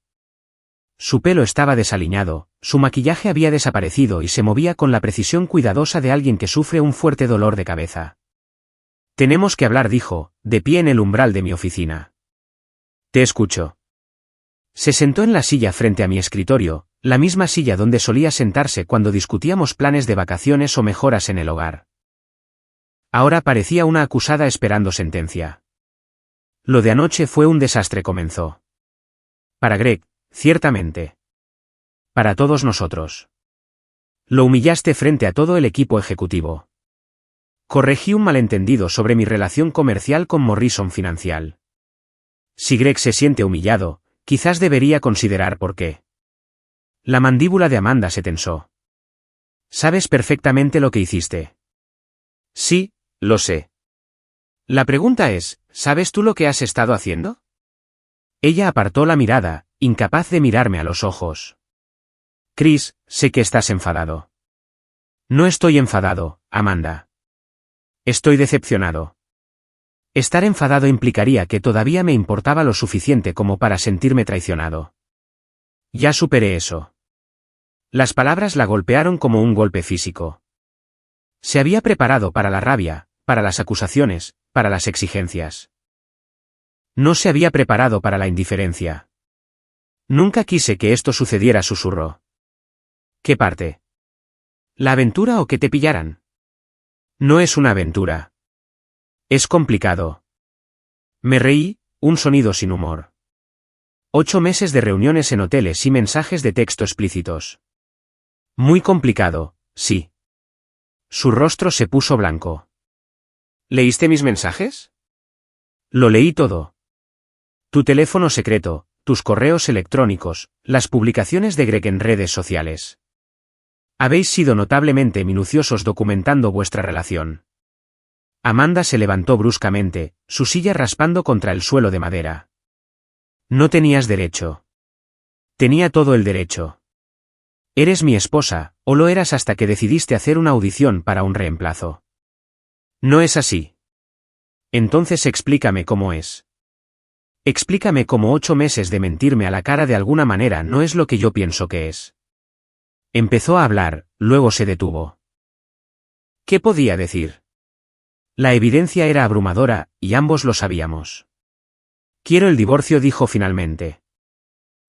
Su pelo estaba desaliñado, su maquillaje había desaparecido y se movía con la precisión cuidadosa de alguien que sufre un fuerte dolor de cabeza. Tenemos que hablar, dijo, de pie en el umbral de mi oficina. Te escucho. Se sentó en la silla frente a mi escritorio, la misma silla donde solía sentarse cuando discutíamos planes de vacaciones o mejoras en el hogar. Ahora parecía una acusada esperando sentencia. Lo de anoche fue un desastre, comenzó. Para Greg, ciertamente. Para todos nosotros. Lo humillaste frente a todo el equipo ejecutivo. Corregí un malentendido sobre mi relación comercial con Morrison Financial. Si Greg se siente humillado, quizás debería considerar por qué. La mandíbula de Amanda se tensó. Sabes perfectamente lo que hiciste. Sí, lo sé. La pregunta es, ¿sabes tú lo que has estado haciendo? Ella apartó la mirada, incapaz de mirarme a los ojos. Chris, sé que estás enfadado. No estoy enfadado, Amanda. Estoy decepcionado. Estar enfadado implicaría que todavía me importaba lo suficiente como para sentirme traicionado. Ya superé eso. Las palabras la golpearon como un golpe físico. Se había preparado para la rabia, para las acusaciones, para las exigencias. No se había preparado para la indiferencia. Nunca quise que esto sucediera, susurró. ¿Qué parte? ¿La aventura o que te pillaran? No es una aventura. Es complicado. Me reí, un sonido sin humor. 8 meses de reuniones en hoteles y mensajes de texto explícitos. Muy complicado, sí. Su rostro se puso blanco. ¿Leíste mis mensajes? Lo leí todo. Tu teléfono secreto, tus correos electrónicos, las publicaciones de Greg en redes sociales. Habéis sido notablemente minuciosos documentando vuestra relación. Amanda se levantó bruscamente, su silla raspando contra el suelo de madera. No tenías derecho. Tenía todo el derecho. Eres mi esposa, o lo eras hasta que decidiste hacer una audición para un reemplazo. No es así. Entonces explícame cómo es. Explícame cómo 8 meses de mentirme a la cara de alguna manera no es lo que yo pienso que es. Empezó a hablar, luego se detuvo. ¿Qué podía decir? La evidencia era abrumadora, y ambos lo sabíamos. Quiero el divorcio, dijo finalmente.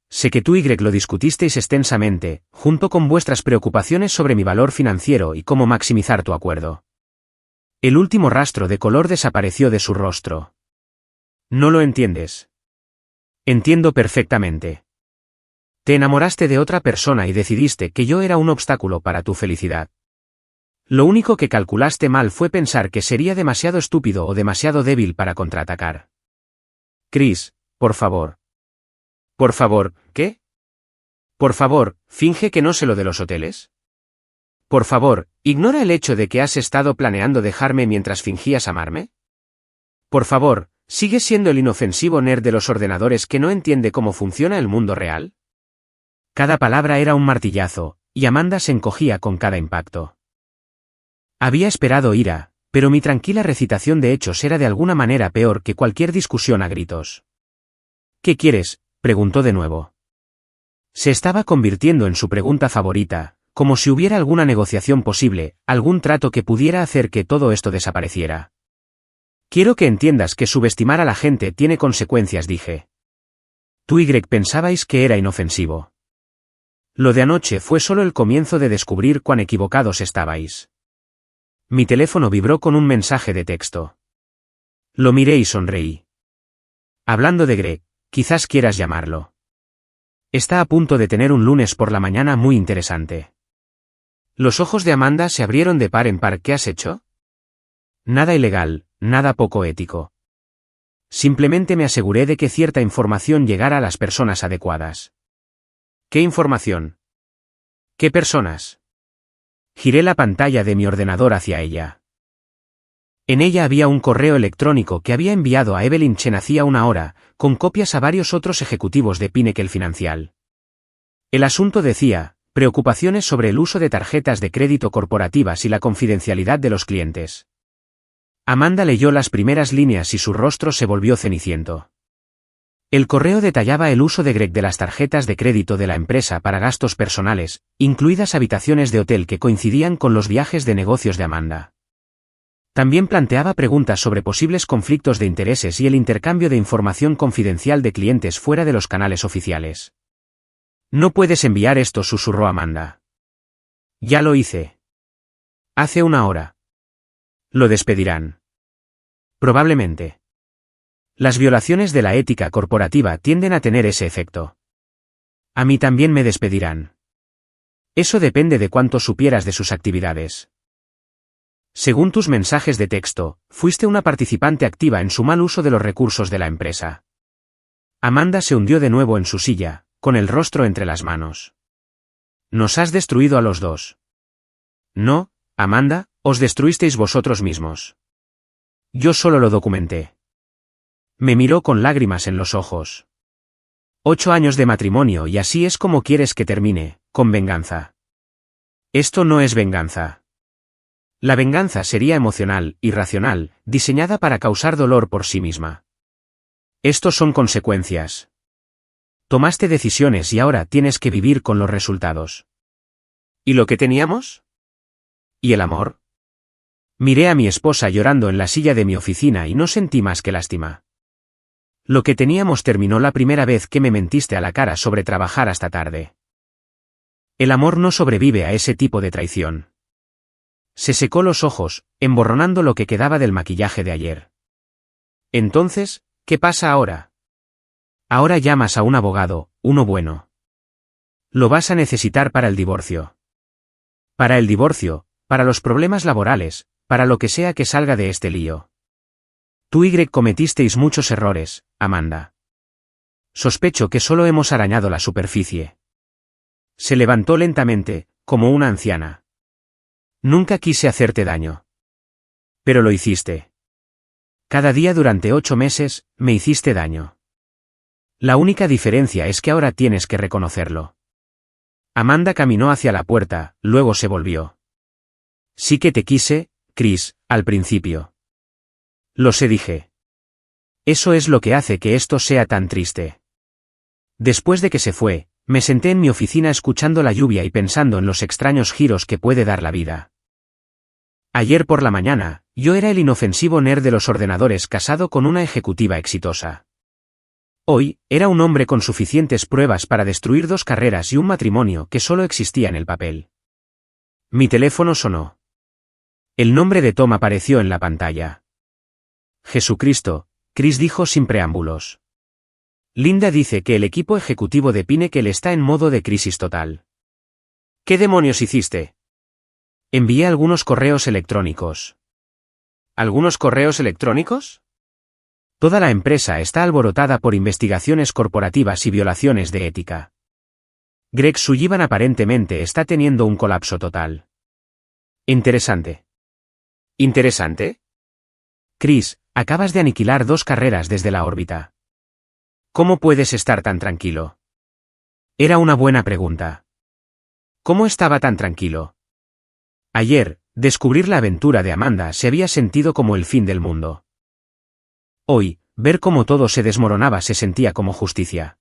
Sé que tú y Greg lo discutisteis extensamente, junto con vuestras preocupaciones sobre mi valor financiero y cómo maximizar tu acuerdo. El último rastro de color desapareció de su rostro. No lo entiendes. Entiendo perfectamente. Te enamoraste de otra persona y decidiste que yo era un obstáculo para tu felicidad. Lo único que calculaste mal fue pensar que sería demasiado estúpido o demasiado débil para contraatacar. Chris, por favor. Por favor, ¿qué? Por favor, finge que no sé lo de los hoteles. Por favor, ignora el hecho de que has estado planeando dejarme mientras fingías amarme. Por favor, ¿sigues siendo el inofensivo nerd de los ordenadores que no entiende cómo funciona el mundo real? Cada palabra era un martillazo, y Amanda se encogía con cada impacto. Había esperado ira, pero mi tranquila recitación de hechos era de alguna manera peor que cualquier discusión a gritos. ¿Qué quieres?, preguntó de nuevo. Se estaba convirtiendo en su pregunta favorita, como si hubiera alguna negociación posible, algún trato que pudiera hacer que todo esto desapareciera. Quiero que entiendas que subestimar a la gente tiene consecuencias, dije. Tú y Greg pensabais que era inofensivo. Lo de anoche fue solo el comienzo de descubrir cuán equivocados estabais. Mi teléfono vibró con un mensaje de texto. Lo miré y sonreí. Hablando de Greg, quizás quieras llamarlo. Está a punto de tener un lunes por la mañana muy interesante. Los ojos de Amanda se abrieron de par en par. ¿Qué has hecho? Nada ilegal, nada poco ético. Simplemente me aseguré de que cierta información llegara a las personas adecuadas. ¿Qué información? ¿Qué personas? Giré la pantalla de mi ordenador hacia ella. En ella había un correo electrónico que había enviado a Evelyn Chen hacía una hora, con copias a varios otros ejecutivos de Pinnacle Financial. El asunto decía, preocupaciones sobre el uso de tarjetas de crédito corporativas y la confidencialidad de los clientes. Amanda leyó las primeras líneas y su rostro se volvió ceniciento. El correo detallaba el uso de Greg de las tarjetas de crédito de la empresa para gastos personales, incluidas habitaciones de hotel que coincidían con los viajes de negocios de Amanda. También planteaba preguntas sobre posibles conflictos de intereses y el intercambio de información confidencial de clientes fuera de los canales oficiales. «No puedes enviar esto», susurró Amanda. «Ya lo hice. Hace una hora. Lo despedirán. Probablemente. Las violaciones de la ética corporativa tienden a tener ese efecto. A mí también me despedirán. Eso depende de cuánto supieras de sus actividades. Según tus mensajes de texto, fuiste una participante activa en su mal uso de los recursos de la empresa». Amanda se hundió de nuevo en su silla, con el rostro entre las manos. «Nos has destruido a los dos». «No, Amanda, os destruisteis vosotros mismos. Yo solo lo documenté». Me miró con lágrimas en los ojos. 8 años de matrimonio y así es como quieres que termine, con venganza. Esto no es venganza. La venganza sería emocional, irracional, diseñada para causar dolor por sí misma. Estos son consecuencias. Tomaste decisiones y ahora tienes que vivir con los resultados. ¿Y lo que teníamos? ¿Y el amor? Miré a mi esposa llorando en la silla de mi oficina y no sentí más que lástima. Lo que teníamos terminó la primera vez que me mentiste a la cara sobre trabajar hasta tarde. El amor no sobrevive a ese tipo de traición. Se secó los ojos, emborronando lo que quedaba del maquillaje de ayer. Entonces, ¿qué pasa ahora? Ahora llamas a un abogado, uno bueno. Lo vas a necesitar para el divorcio. Para el divorcio, para los problemas laborales, para lo que sea que salga de este lío. Tú y Greg cometisteis muchos errores, Amanda. Sospecho que solo hemos arañado la superficie. Se levantó lentamente, como una anciana. Nunca quise hacerte daño. Pero lo hiciste. Cada día durante 8 meses, me hiciste daño. La única diferencia es que ahora tienes que reconocerlo. Amanda caminó hacia la puerta, luego se volvió. Sí que te quise, Chris, al principio. Lo sé, dije. Eso es lo que hace que esto sea tan triste. Después de que se fue, me senté en mi oficina escuchando la lluvia y pensando en los extraños giros que puede dar la vida. Ayer por la mañana, yo era el inofensivo nerd de los ordenadores casado con una ejecutiva exitosa. Hoy, era un hombre con suficientes pruebas para destruir 2 carreras y un matrimonio que solo existía en el papel. Mi teléfono sonó. El nombre de Tom apareció en la pantalla. Jesucristo, Chris dijo sin preámbulos. Linda dice que el equipo ejecutivo de Pinnacle está en modo de crisis total. ¿Qué demonios hiciste? Envié algunos correos electrónicos. ¿Algunos correos electrónicos? Toda la empresa está alborotada por investigaciones corporativas y violaciones de ética. Greg Sullivan aparentemente está teniendo un colapso total. Interesante. ¿Interesante? Chris, acabas de aniquilar 2 carreras desde la órbita. ¿Cómo puedes estar tan tranquilo? Era una buena pregunta. ¿Cómo estaba tan tranquilo? Ayer, descubrir la aventura de Amanda se había sentido como el fin del mundo. Hoy, ver cómo todo se desmoronaba se sentía como justicia.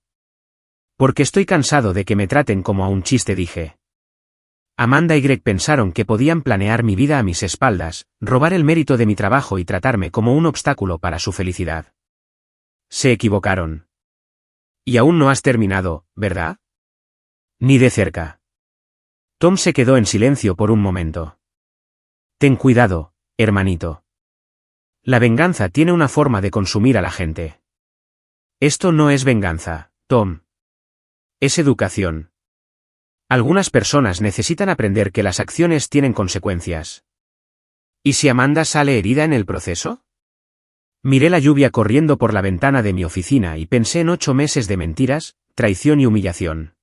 Porque estoy cansado de que me traten como a un chiste, dije. Amanda y Greg pensaron que podían planear mi vida a mis espaldas, robar el mérito de mi trabajo y tratarme como un obstáculo para su felicidad. Se equivocaron. Y aún no has terminado, ¿verdad? Ni de cerca. Tom se quedó en silencio por un momento. Ten cuidado, hermanito. La venganza tiene una forma de consumir a la gente. Esto no es venganza, Tom. Es educación. Algunas personas necesitan aprender que las acciones tienen consecuencias. ¿Y si Amanda sale herida en el proceso? Miré la lluvia corriendo por la ventana de mi oficina y pensé en 8 meses de mentiras, traición y humillación.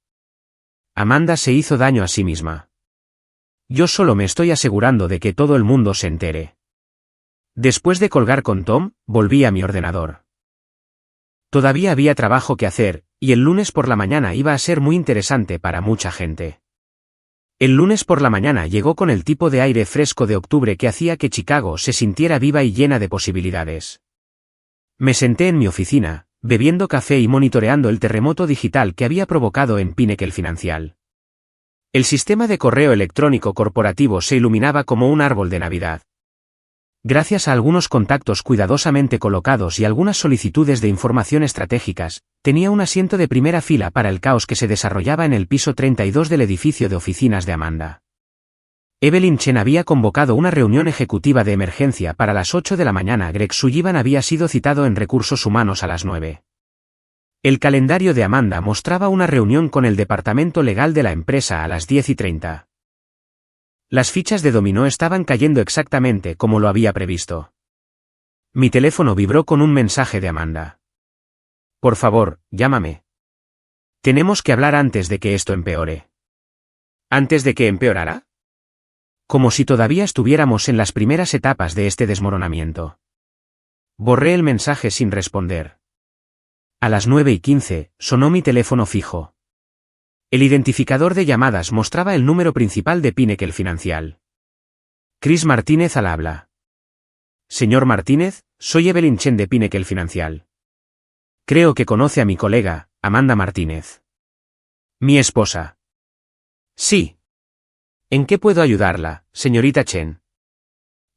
Amanda se hizo daño a sí misma. Yo solo me estoy asegurando de que todo el mundo se entere. Después de colgar con Tom, volví a mi ordenador. Todavía había trabajo que hacer, y el lunes por la mañana iba a ser muy interesante para mucha gente. El lunes por la mañana llegó con el tipo de aire fresco de octubre que hacía que Chicago se sintiera viva y llena de posibilidades. Me senté en mi oficina, bebiendo café y monitoreando el terremoto digital que había provocado en Pinnacle Financial. El sistema de correo electrónico corporativo se iluminaba como un árbol de Navidad. Gracias a algunos contactos cuidadosamente colocados y algunas solicitudes de información estratégicas, tenía un asiento de primera fila para el caos que se desarrollaba en el piso 32 del edificio de oficinas de Amanda. Evelyn Chen había convocado una reunión ejecutiva de emergencia para las 8 de la mañana. Greg Sullivan había sido citado en recursos humanos a las 9. El calendario de Amanda mostraba una reunión con el departamento legal de la empresa a las 10:30. Las fichas de dominó estaban cayendo exactamente como lo había previsto. Mi teléfono vibró con un mensaje de Amanda. Por favor, llámame. Tenemos que hablar antes de que esto empeore. ¿Antes de que empeorara? Como si todavía estuviéramos en las primeras etapas de este desmoronamiento. Borré el mensaje sin responder. A las 9:15, sonó mi teléfono fijo. El identificador de llamadas mostraba el número principal de Pinnacle Financial. Chris Martínez al habla. Señor Martínez, soy Evelyn Chen de Pinnacle Financial. Creo que conoce a mi colega, Amanda Martínez. Mi esposa. Sí. ¿En qué puedo ayudarla, señorita Chen?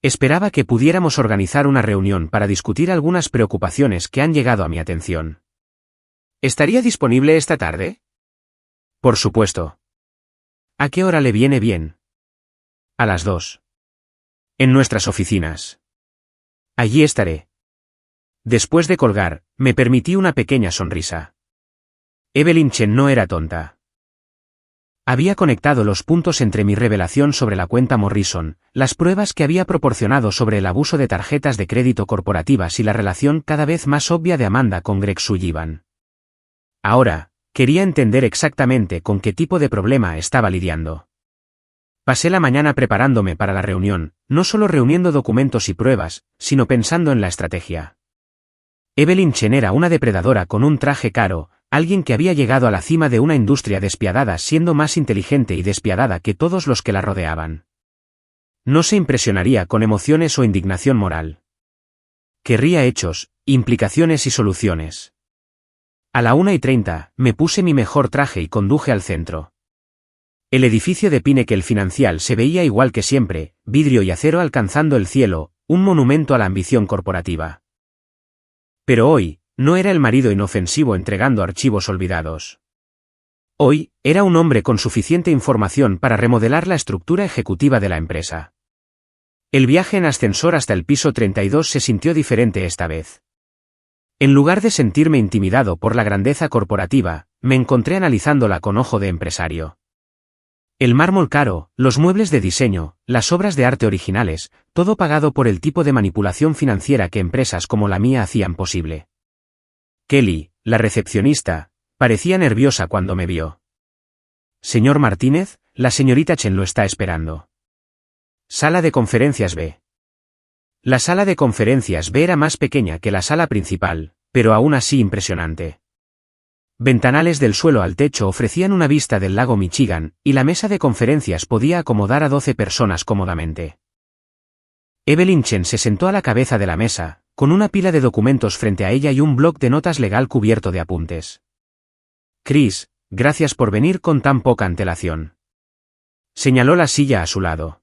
Esperaba que pudiéramos organizar una reunión para discutir algunas preocupaciones que han llegado a mi atención. ¿Estaría disponible esta tarde? Por supuesto. ¿A qué hora le viene bien? A las 2. En nuestras oficinas. Allí estaré. Después de colgar, me permití una pequeña sonrisa. Evelyn Chen no era tonta. Había conectado los puntos entre mi revelación sobre la cuenta Morrison, las pruebas que había proporcionado sobre el abuso de tarjetas de crédito corporativas y la relación cada vez más obvia de Amanda con Greg Sullivan. Ahora, quería entender exactamente con qué tipo de problema estaba lidiando. Pasé la mañana preparándome para la reunión, no solo reuniendo documentos y pruebas, sino pensando en la estrategia. Evelyn Chen era una depredadora con un traje caro, alguien que había llegado a la cima de una industria despiadada siendo más inteligente y despiadada que todos los que la rodeaban. No se impresionaría con emociones o indignación moral. Querría hechos, implicaciones y soluciones. A la 1:30, me puse mi mejor traje y conduje al centro. El edificio de Pinnacle Financial se veía igual que siempre, vidrio y acero alcanzando el cielo, un monumento a la ambición corporativa. Pero hoy, no era el marido inofensivo entregando archivos olvidados. Hoy, era un hombre con suficiente información para remodelar la estructura ejecutiva de la empresa. El viaje en ascensor hasta el piso 32 se sintió diferente esta vez. En lugar de sentirme intimidado por la grandeza corporativa, me encontré analizándola con ojo de empresario. El mármol caro, los muebles de diseño, las obras de arte originales, todo pagado por el tipo de manipulación financiera que empresas como la mía hacían posible. Kelly, la recepcionista, parecía nerviosa cuando me vio. Señor Martínez, la señorita Chen lo está esperando. Sala de conferencias B. La sala de conferencias B era más pequeña que la sala principal, pero aún así impresionante. Ventanales del suelo al techo ofrecían una vista del lago Michigan, y la mesa de conferencias podía acomodar a 12 personas cómodamente. Evelyn Chen se sentó a la cabeza de la mesa, con una pila de documentos frente a ella y un bloc de notas legal cubierto de apuntes. Chris, gracias por venir con tan poca antelación. Señaló la silla a su lado.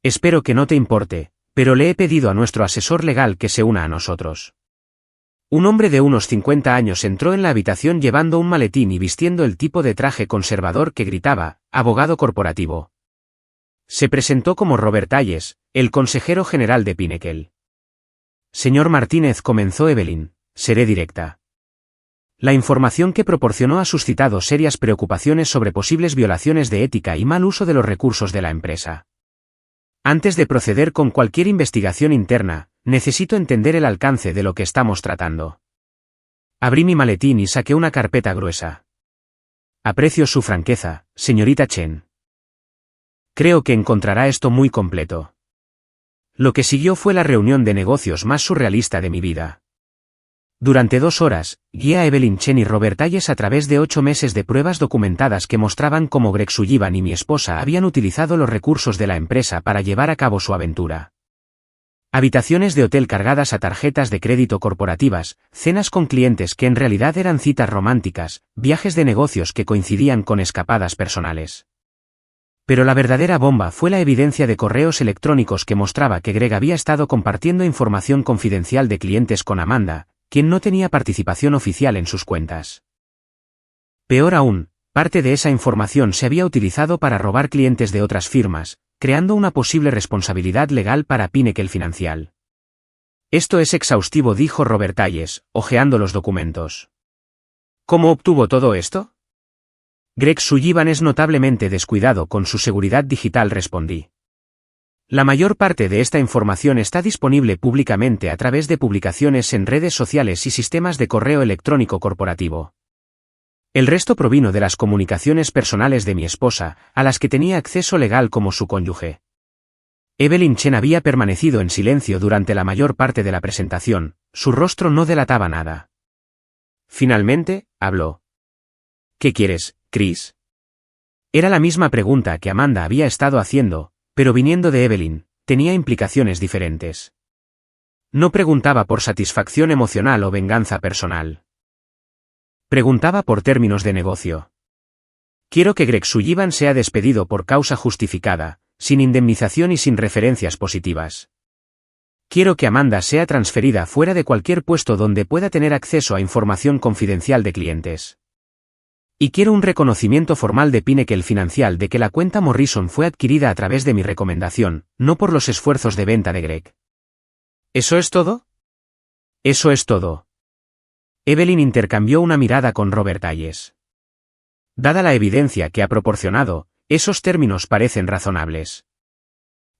Espero que no te importe, pero le he pedido a nuestro asesor legal que se una a nosotros. Un hombre de unos 50 años entró en la habitación llevando un maletín y vistiendo el tipo de traje conservador que gritaba, abogado corporativo. Se presentó como Robert Talles, el consejero general de Pinnacle. Señor Martínez, comenzó Evelyn, seré directa. La información que proporcionó ha suscitado serias preocupaciones sobre posibles violaciones de ética y mal uso de los recursos de la empresa. Antes de proceder con cualquier investigación interna, necesito entender el alcance de lo que estamos tratando. Abrí mi maletín y saqué una carpeta gruesa. Aprecio su franqueza, señorita Chen. Creo que encontrará esto muy completo. Lo que siguió fue la reunión de negocios más surrealista de mi vida. Durante 2 horas, guié a Evelyn Chen y Robert Hayes a través de 8 meses de pruebas documentadas que mostraban cómo Greg Sullivan y mi esposa habían utilizado los recursos de la empresa para llevar a cabo su aventura. Habitaciones de hotel cargadas a tarjetas de crédito corporativas, cenas con clientes que en realidad eran citas románticas, viajes de negocios que coincidían con escapadas personales. Pero la verdadera bomba fue la evidencia de correos electrónicos que mostraba que Greg había estado compartiendo información confidencial de clientes con Amanda, quien no tenía participación oficial en sus cuentas. Peor aún, parte de esa información se había utilizado para robar clientes de otras firmas, creando una posible responsabilidad legal para Pinnacle Financial. Esto es exhaustivo, dijo Robert Hayes, hojeando los documentos. ¿Cómo obtuvo todo esto? Greg Sullivan es notablemente descuidado con su seguridad digital, respondí. La mayor parte de esta información está disponible públicamente a través de publicaciones en redes sociales y sistemas de correo electrónico corporativo. El resto provino de las comunicaciones personales de mi esposa, a las que tenía acceso legal como su cónyuge. Evelyn Chen había permanecido en silencio durante la mayor parte de la presentación, su rostro no delataba nada. Finalmente, habló. ¿Qué quieres, Chris? Era la misma pregunta que Amanda había estado haciendo, pero viniendo de Evelyn, tenía implicaciones diferentes. No preguntaba por satisfacción emocional o venganza personal. Preguntaba por términos de negocio. Quiero que Greg Sullivan sea despedido por causa justificada, sin indemnización y sin referencias positivas. Quiero que Amanda sea transferida fuera de cualquier puesto donde pueda tener acceso a información confidencial de clientes. Y quiero un reconocimiento formal de Pinnacle Financial de que la cuenta Morrison fue adquirida a través de mi recomendación, no por los esfuerzos de venta de Greg. ¿Eso es todo? Eso es todo. Evelyn intercambió una mirada con Robert Hayes. Dada la evidencia que ha proporcionado, esos términos parecen razonables.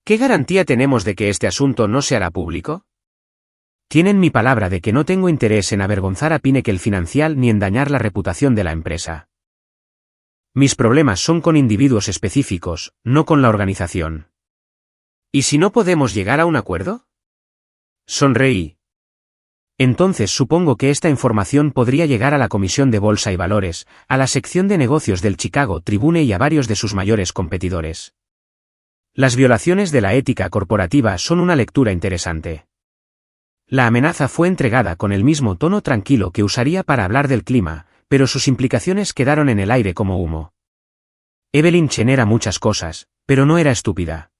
¿Qué garantía tenemos de que este asunto no se hará público? Tienen mi palabra de que no tengo interés en avergonzar a Pinnacle Financial ni en dañar la reputación de la empresa. Mis problemas son con individuos específicos, no con la organización. ¿Y si no podemos llegar a un acuerdo? Sonreí. Entonces supongo que esta información podría llegar a la Comisión de Bolsa y Valores, a la sección de negocios del Chicago Tribune y a varios de sus mayores competidores. Las violaciones de la ética corporativa son una lectura interesante. La amenaza fue entregada con el mismo tono tranquilo que usaría para hablar del clima, pero sus implicaciones quedaron en el aire como humo. Evelyn Chen era muchas cosas, pero no era estúpida.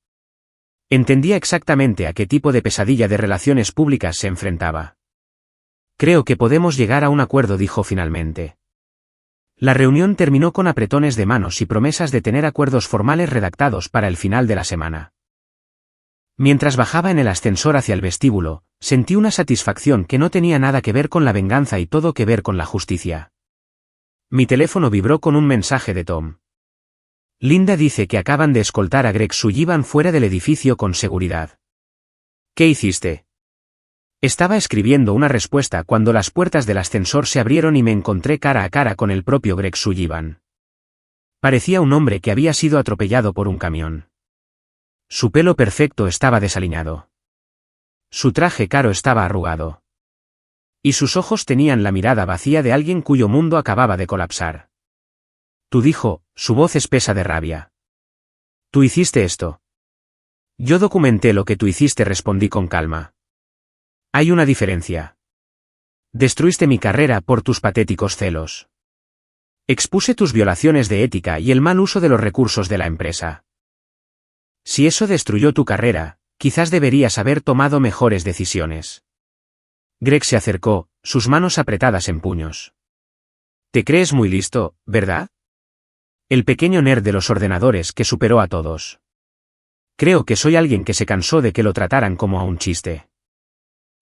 Entendía exactamente a qué tipo de pesadilla de relaciones públicas se enfrentaba. Creo que podemos llegar a un acuerdo, dijo finalmente. La reunión terminó con apretones de manos y promesas de tener acuerdos formales redactados para el final de la semana. Mientras bajaba en el ascensor hacia el vestíbulo, sentí una satisfacción que no tenía nada que ver con la venganza y todo que ver con la justicia. Mi teléfono vibró con un mensaje de Tom. Linda dice que acaban de escoltar a Greg Sullivan fuera del edificio con seguridad. ¿Qué hiciste? Estaba escribiendo una respuesta cuando las puertas del ascensor se abrieron y me encontré cara a cara con el propio Greg Sullivan. Parecía un hombre que había sido atropellado por un camión. Su pelo perfecto estaba desaliñado. Su traje caro estaba arrugado. Y sus ojos tenían la mirada vacía de alguien cuyo mundo acababa de colapsar. Tú, dijo, su voz espesa de rabia. Tú hiciste esto. Yo documenté lo que tú hiciste, respondí con calma. Hay una diferencia. Destruiste mi carrera por tus patéticos celos. Expuse tus violaciones de ética y el mal uso de los recursos de la empresa. Si eso destruyó tu carrera, quizás deberías haber tomado mejores decisiones. Greg se acercó, sus manos apretadas en puños. Te crees muy listo, ¿verdad? El pequeño nerd de los ordenadores que superó a todos. Creo que soy alguien que se cansó de que lo trataran como a un chiste.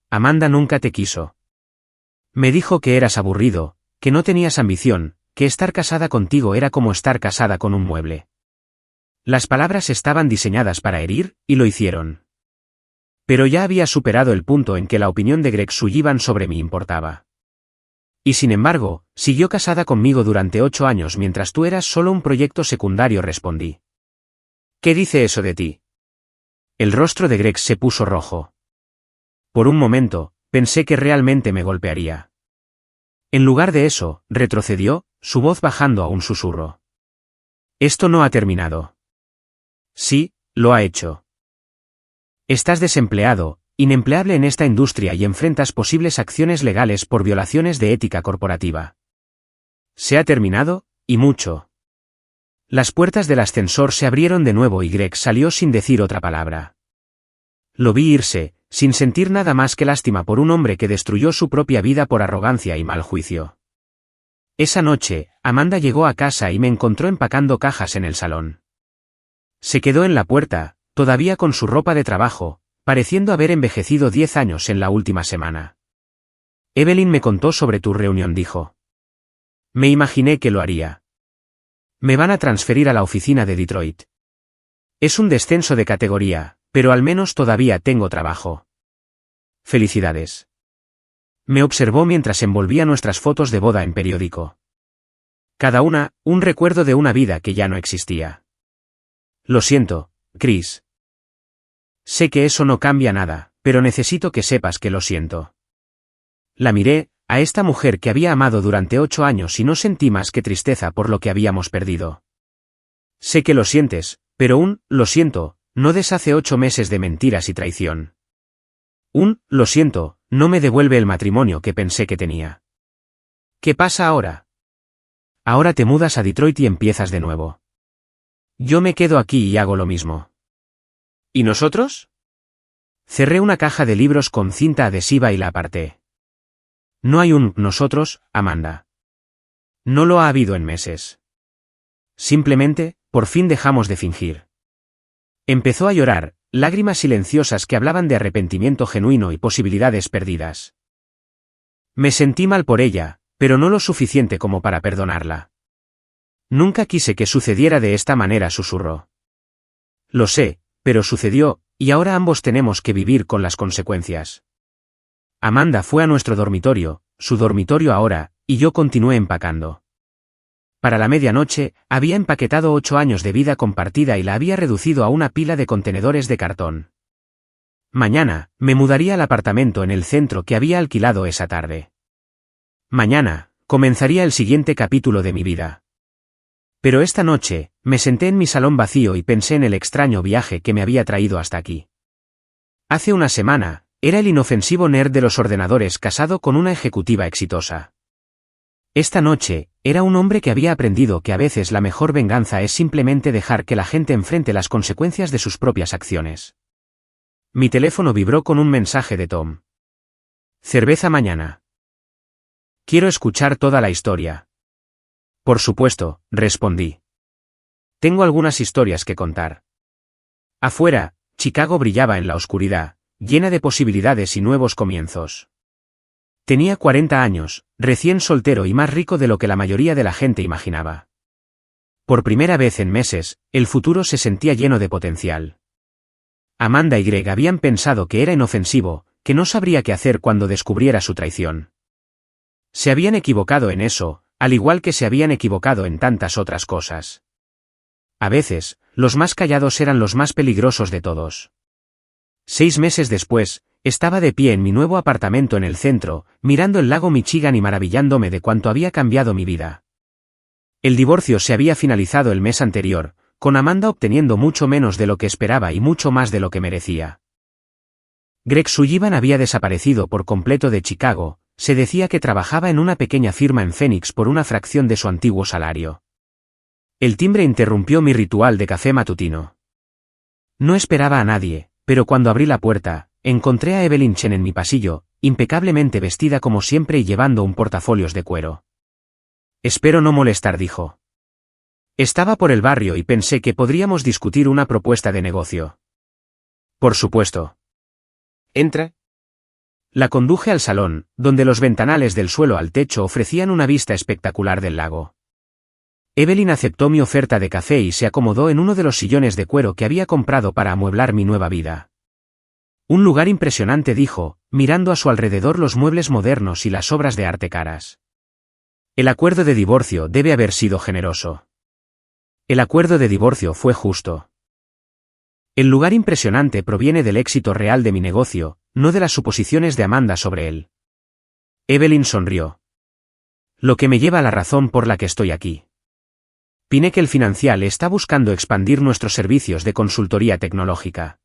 Amanda nunca te quiso. Me dijo que eras aburrido, que no tenías ambición, que estar casada contigo era como estar casada con un mueble. Las palabras estaban diseñadas para herir, y lo hicieron. Pero ya había superado el punto en que la opinión de Greg Sullivan sobre mí importaba. Y sin embargo, siguió casada conmigo durante 8 años mientras tú eras solo un proyecto secundario, respondí. ¿Qué dice eso de ti? El rostro de Greg se puso rojo. Por un momento, pensé que realmente me golpearía. En lugar de eso, retrocedió, su voz bajando a un susurro. Esto no ha terminado. Sí, lo ha hecho. Estás desempleado, inempleable en esta industria y enfrentas posibles acciones legales por violaciones de ética corporativa. Se ha terminado, y mucho. Las puertas del ascensor se abrieron de nuevo y Greg salió sin decir otra palabra. Lo vi irse, sin sentir nada más que lástima por un hombre que destruyó su propia vida por arrogancia y mal juicio. Esa noche, Amanda llegó a casa y me encontró empacando cajas en el salón. Se quedó en la puerta, todavía con su ropa de trabajo, pareciendo haber envejecido 10 años en la última semana. Evelyn me contó sobre tu reunión, dijo. Me imaginé que lo haría. Me van a transferir a la oficina de Detroit. Es un descenso de categoría, pero al menos todavía tengo trabajo. Felicidades. Me observó mientras envolvía nuestras fotos de boda en periódico. Cada una, un recuerdo de una vida que ya no existía. Lo siento, Chris. Sé que eso no cambia nada, pero necesito que sepas que lo siento. La miré, a esta mujer que había amado durante 8 años y no sentí más que tristeza por lo que habíamos perdido. Sé que lo sientes, pero lo siento, no deshace 8 meses de mentiras y traición. Lo siento, no me devuelve el matrimonio que pensé que tenía. ¿Qué pasa ahora? Ahora te mudas a Detroit y empiezas de nuevo. Yo me quedo aquí y hago lo mismo. ¿Y nosotros? Cerré una caja de libros con cinta adhesiva y la aparté. No hay un nosotros, Amanda. No lo ha habido en meses. Simplemente, por fin dejamos de fingir. Empezó a llorar, lágrimas silenciosas que hablaban de arrepentimiento genuino y posibilidades perdidas. Me sentí mal por ella, pero no lo suficiente como para perdonarla. Nunca quise que sucediera de esta manera, susurró. Lo sé, pero sucedió, y ahora ambos tenemos que vivir con las consecuencias. Amanda fue a nuestro dormitorio, su dormitorio ahora, y yo continué empacando. Para la medianoche, había empaquetado 8 años de vida compartida y la había reducido a una pila de contenedores de cartón. Mañana, me mudaría al apartamento en el centro que había alquilado esa tarde. Mañana, comenzaría el siguiente capítulo de mi vida. Pero esta noche, me senté en mi salón vacío y pensé en el extraño viaje que me había traído hasta aquí. Hace una semana, era el inofensivo nerd de los ordenadores casado con una ejecutiva exitosa. Esta noche, era un hombre que había aprendido que a veces la mejor venganza es simplemente dejar que la gente enfrente las consecuencias de sus propias acciones. Mi teléfono vibró con un mensaje de Tom. Cerveza mañana. Quiero escuchar toda la historia. Por supuesto, respondí. Tengo algunas historias que contar. Afuera, Chicago brillaba en la oscuridad, llena de posibilidades y nuevos comienzos. Tenía 40 años, recién soltero y más rico de lo que la mayoría de la gente imaginaba. Por primera vez en meses, el futuro se sentía lleno de potencial. Amanda y Greg habían pensado que era inofensivo, que no sabría qué hacer cuando descubriera su traición. Se habían equivocado en eso, al igual que se habían equivocado en tantas otras cosas. A veces, los más callados eran los más peligrosos de todos. 6 meses después, estaba de pie en mi nuevo apartamento en el centro, mirando el lago Michigan y maravillándome de cuánto había cambiado mi vida. El divorcio se había finalizado el mes anterior, con Amanda obteniendo mucho menos de lo que esperaba y mucho más de lo que merecía. Greg Sullivan había desaparecido por completo de Chicago, se decía que trabajaba en una pequeña firma en Phoenix por una fracción de su antiguo salario. El timbre interrumpió mi ritual de café matutino. No esperaba a nadie, pero cuando abrí la puerta, encontré a Evelyn Chen en mi pasillo, impecablemente vestida como siempre y llevando un portafolios de cuero. Espero no molestar, dijo. Estaba por el barrio y pensé que podríamos discutir una propuesta de negocio. Por supuesto. Entra. La conduje al salón, donde los ventanales del suelo al techo ofrecían una vista espectacular del lago. Evelyn aceptó mi oferta de café y se acomodó en uno de los sillones de cuero que había comprado para amueblar mi nueva vida. Un lugar impresionante, dijo, mirando a su alrededor los muebles modernos y las obras de arte caras. El acuerdo de divorcio debe haber sido generoso. El acuerdo de divorcio fue justo. El lugar impresionante proviene del éxito real de mi negocio, no de las suposiciones de Amanda sobre él. Evelyn sonrió. Lo que me lleva a la razón por la que estoy aquí. Pinnacle Financial está buscando expandir nuestros servicios de consultoría tecnológica.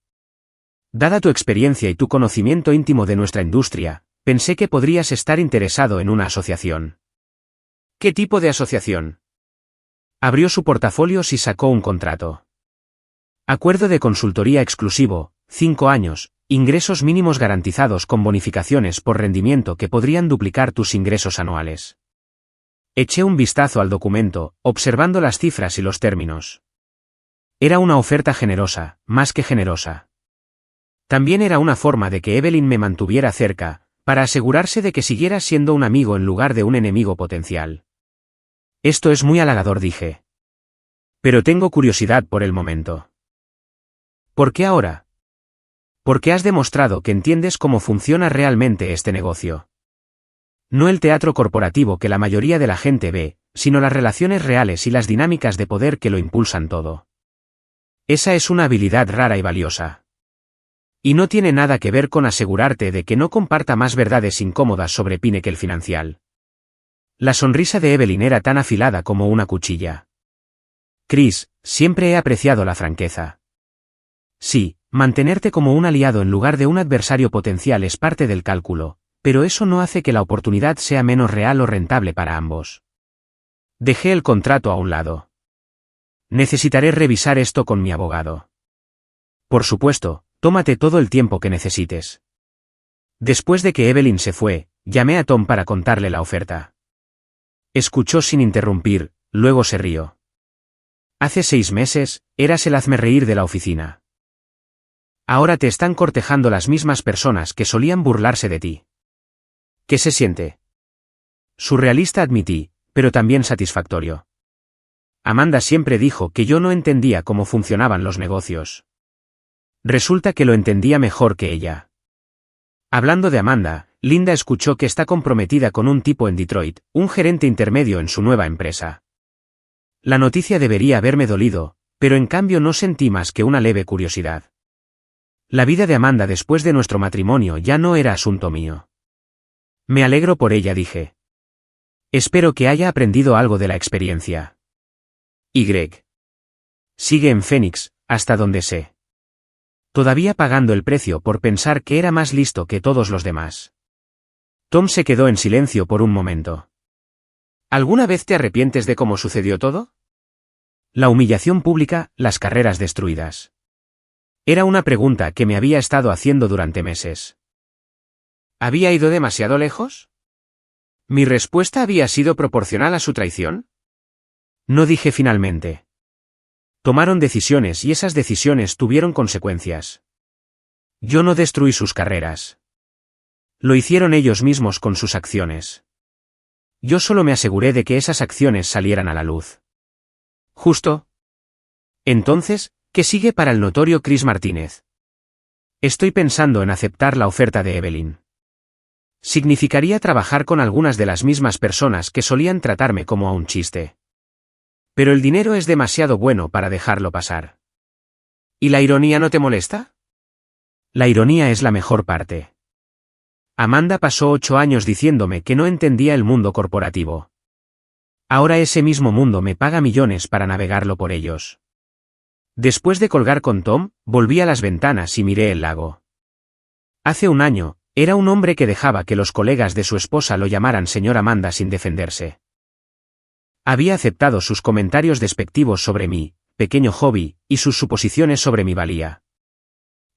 Dada tu experiencia y tu conocimiento íntimo de nuestra industria, pensé que podrías estar interesado en una asociación. ¿Qué tipo de asociación? Abrió su portafolio y sacó un contrato. Acuerdo de consultoría exclusivo, 5 años, ingresos mínimos garantizados con bonificaciones por rendimiento que podrían duplicar tus ingresos anuales. Eché un vistazo al documento, observando las cifras y los términos. Era una oferta generosa, más que generosa. También era una forma de que Evelyn me mantuviera cerca, para asegurarse de que siguiera siendo un amigo en lugar de un enemigo potencial. Esto es muy halagador, dije. Pero tengo curiosidad por el momento. ¿Por qué ahora? Porque has demostrado que entiendes cómo funciona realmente este negocio. No el teatro corporativo que la mayoría de la gente ve, sino las relaciones reales y las dinámicas de poder que lo impulsan todo. Esa es una habilidad rara y valiosa. Y no tiene nada que ver con asegurarte de que no comparta más verdades incómodas sobre Pinnacle Financial. La sonrisa de Evelyn era tan afilada como una cuchilla. Chris, siempre he apreciado la franqueza. Sí, mantenerte como un aliado en lugar de un adversario potencial es parte del cálculo, pero eso no hace que la oportunidad sea menos real o rentable para ambos. Dejé el contrato a un lado. Necesitaré revisar esto con mi abogado. Por supuesto, tómate todo el tiempo que necesites. Después de que Evelyn se fue, llamé a Tom para contarle la oferta. Escuchó sin interrumpir, luego se rió. Hace 6 meses, eras el hazmerreír de la oficina. Ahora te están cortejando las mismas personas que solían burlarse de ti. ¿Qué se siente? Surrealista, admití, pero también satisfactorio. Amanda siempre dijo que yo no entendía cómo funcionaban los negocios. Resulta que lo entendía mejor que ella. Hablando de Amanda, Linda escuchó que está comprometida con un tipo en Detroit, un gerente intermedio en su nueva empresa. La noticia debería haberme dolido, pero en cambio no sentí más que una leve curiosidad. La vida de Amanda después de nuestro matrimonio ya no era asunto mío. Me alegro por ella, dije. Espero que haya aprendido algo de la experiencia. Y Greg. Sigue en Phoenix, hasta donde sé. Todavía pagando el precio por pensar que era más listo que todos los demás. Tom se quedó en silencio por un momento. ¿Alguna vez te arrepientes de cómo sucedió todo? La humillación pública, las carreras destruidas. Era una pregunta que me había estado haciendo durante meses. ¿Había ido demasiado lejos? ¿Mi respuesta había sido proporcional a su traición? No dije finalmente. Tomaron decisiones y esas decisiones tuvieron consecuencias. Yo no destruí sus carreras. Lo hicieron ellos mismos con sus acciones. Yo solo me aseguré de que esas acciones salieran a la luz. ¿Justo? Entonces, ¿qué sigue para el notorio Chris Martínez? Estoy pensando en aceptar la oferta de Evelyn. Significaría trabajar con algunas de las mismas personas que solían tratarme como a un chiste. Pero el dinero es demasiado bueno para dejarlo pasar. ¿Y la ironía no te molesta? La ironía es la mejor parte. Amanda pasó 8 años diciéndome que no entendía el mundo corporativo. Ahora ese mismo mundo me paga millones para navegarlo por ellos. Después de colgar con Tom, volví a las ventanas y miré el lago. Hace un año, era un hombre que dejaba que los colegas de su esposa lo llamaran señor Amanda sin defenderse. Había aceptado sus comentarios despectivos sobre mí, pequeño hobby, y sus suposiciones sobre mi valía.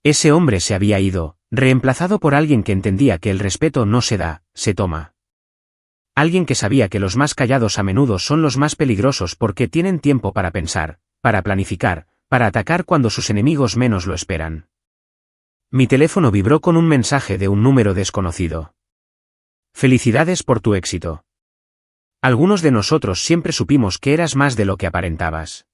Ese hombre se había ido, reemplazado por alguien que entendía que el respeto no se da, se toma. Alguien que sabía que los más callados a menudo son los más peligrosos porque tienen tiempo para pensar, para planificar, para atacar cuando sus enemigos menos lo esperan. Mi teléfono vibró con un mensaje de un número desconocido. Felicidades por tu éxito. Algunos de nosotros siempre supimos que eras más de lo que aparentabas.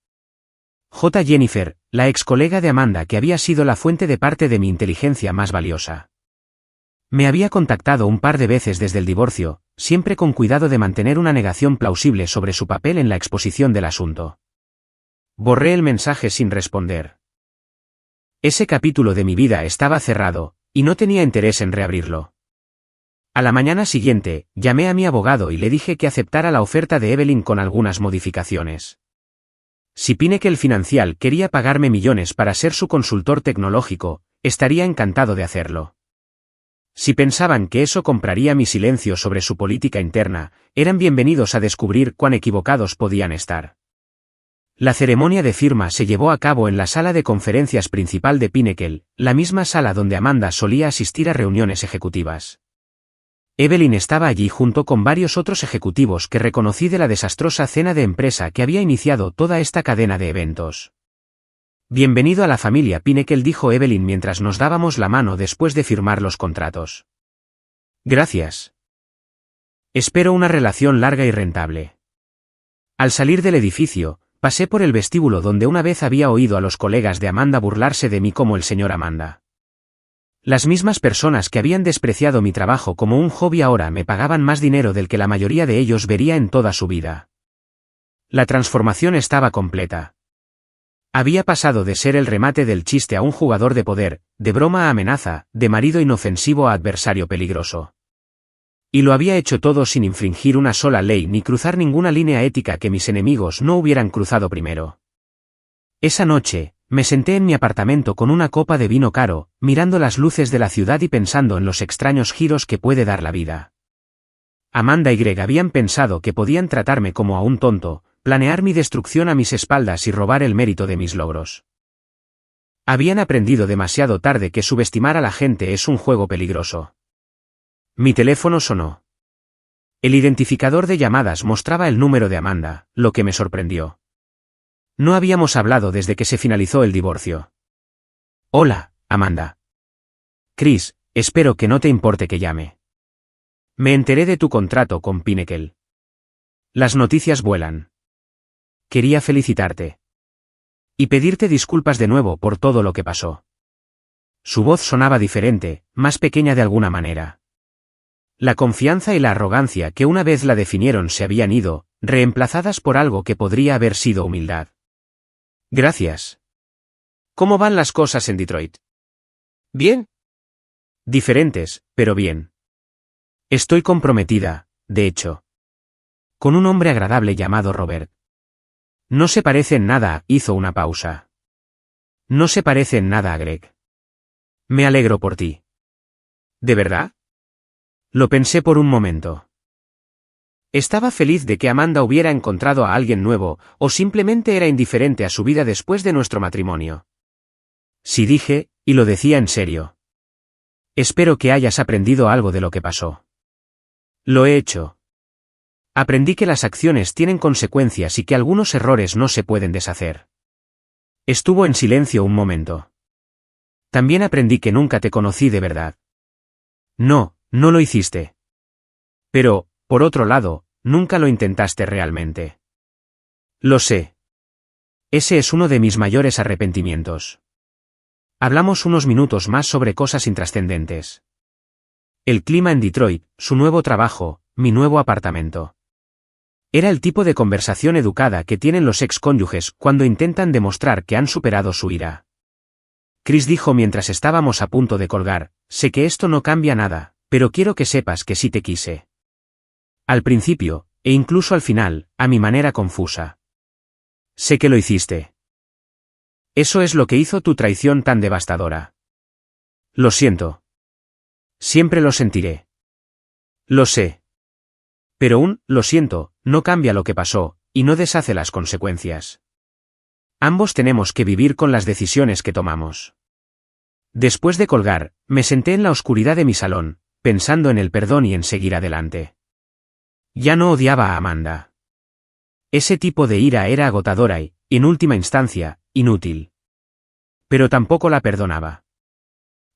J. Jennifer, la ex colega de Amanda que había sido la fuente de parte de mi inteligencia más valiosa. Me había contactado un par de veces desde el divorcio, siempre con cuidado de mantener una negación plausible sobre su papel en la exposición del asunto. Borré el mensaje sin responder. Ese capítulo de mi vida estaba cerrado, y no tenía interés en reabrirlo. A la mañana siguiente, llamé a mi abogado y le dije que aceptara la oferta de Evelyn con algunas modificaciones. Si Pinnacle Financial quería pagarme millones para ser su consultor tecnológico, estaría encantado de hacerlo. Si pensaban que eso compraría mi silencio sobre su política interna, eran bienvenidos a descubrir cuán equivocados podían estar. La ceremonia de firma se llevó a cabo en la sala de conferencias principal de Pinnacle, la misma sala donde Amanda solía asistir a reuniones ejecutivas. Evelyn estaba allí junto con varios otros ejecutivos que reconocí de la desastrosa cena de empresa que había iniciado toda esta cadena de eventos. Bienvenido a la familia Pinnacle, dijo Evelyn mientras nos dábamos la mano después de firmar los contratos. Gracias. Espero una relación larga y rentable. Al salir del edificio, pasé por el vestíbulo donde una vez había oído a los colegas de Amanda burlarse de mí como el señor Amanda. Las mismas personas que habían despreciado mi trabajo como un hobby ahora me pagaban más dinero del que la mayoría de ellos vería en toda su vida. La transformación estaba completa. Había pasado de ser el remate del chiste a un jugador de poder, de broma a amenaza, de marido inofensivo a adversario peligroso. Y lo había hecho todo sin infringir una sola ley ni cruzar ninguna línea ética que mis enemigos no hubieran cruzado primero. Esa noche, me senté en mi apartamento con una copa de vino caro, mirando las luces de la ciudad y pensando en los extraños giros que puede dar la vida. Amanda y Greg habían pensado que podían tratarme como a un tonto, planear mi destrucción a mis espaldas y robar el mérito de mis logros. Habían aprendido demasiado tarde que subestimar a la gente es un juego peligroso. Mi teléfono sonó. El identificador de llamadas mostraba el número de Amanda, lo que me sorprendió. No habíamos hablado desde que se finalizó el divorcio. Hola, Amanda. Chris, espero que no te importe que llame. Me enteré de tu contrato con Pinnacle. Las noticias vuelan. Quería felicitarte. Y pedirte disculpas de nuevo por todo lo que pasó. Su voz sonaba diferente, más pequeña de alguna manera. La confianza y la arrogancia que una vez la definieron se habían ido, reemplazadas por algo que podría haber sido humildad. Gracias. ¿Cómo van las cosas en Detroit? ¿Bien? Diferentes, pero bien. Estoy comprometida, de hecho. Con un hombre agradable llamado Robert. No se parece en nada, hizo una pausa. No se parece en nada a Greg. Me alegro por ti. ¿De verdad? Lo pensé por un momento. Estaba feliz de que Amanda hubiera encontrado a alguien nuevo, o simplemente era indiferente a su vida después de nuestro matrimonio. Sí, dije, y lo decía en serio. Espero que hayas aprendido algo de lo que pasó. Lo he hecho. Aprendí que las acciones tienen consecuencias y que algunos errores no se pueden deshacer. Estuvo en silencio un momento. También aprendí que nunca te conocí de verdad. No, no lo hiciste. Pero, por otro lado, nunca lo intentaste realmente. Lo sé. Ese es uno de mis mayores arrepentimientos. Hablamos unos minutos más sobre cosas intrascendentes. El clima en Detroit, su nuevo trabajo, mi nuevo apartamento. Era el tipo de conversación educada que tienen los excónyuges cuando intentan demostrar que han superado su ira. Chris dijo mientras estábamos a punto de colgar, sé que esto no cambia nada, pero quiero que sepas que sí te quise. Al principio, e incluso al final, a mi manera confusa. Sé que lo hiciste. Eso es lo que hizo tu traición tan devastadora. Lo siento. Siempre lo sentiré. Lo sé. Pero lo siento, no cambia lo que pasó, y no deshace las consecuencias. Ambos tenemos que vivir con las decisiones que tomamos. Después de colgar, me senté en la oscuridad de mi salón, pensando en el perdón y en seguir adelante. Ya no odiaba a Amanda. Ese tipo de ira era agotadora y, en última instancia, inútil. Pero tampoco la perdonaba.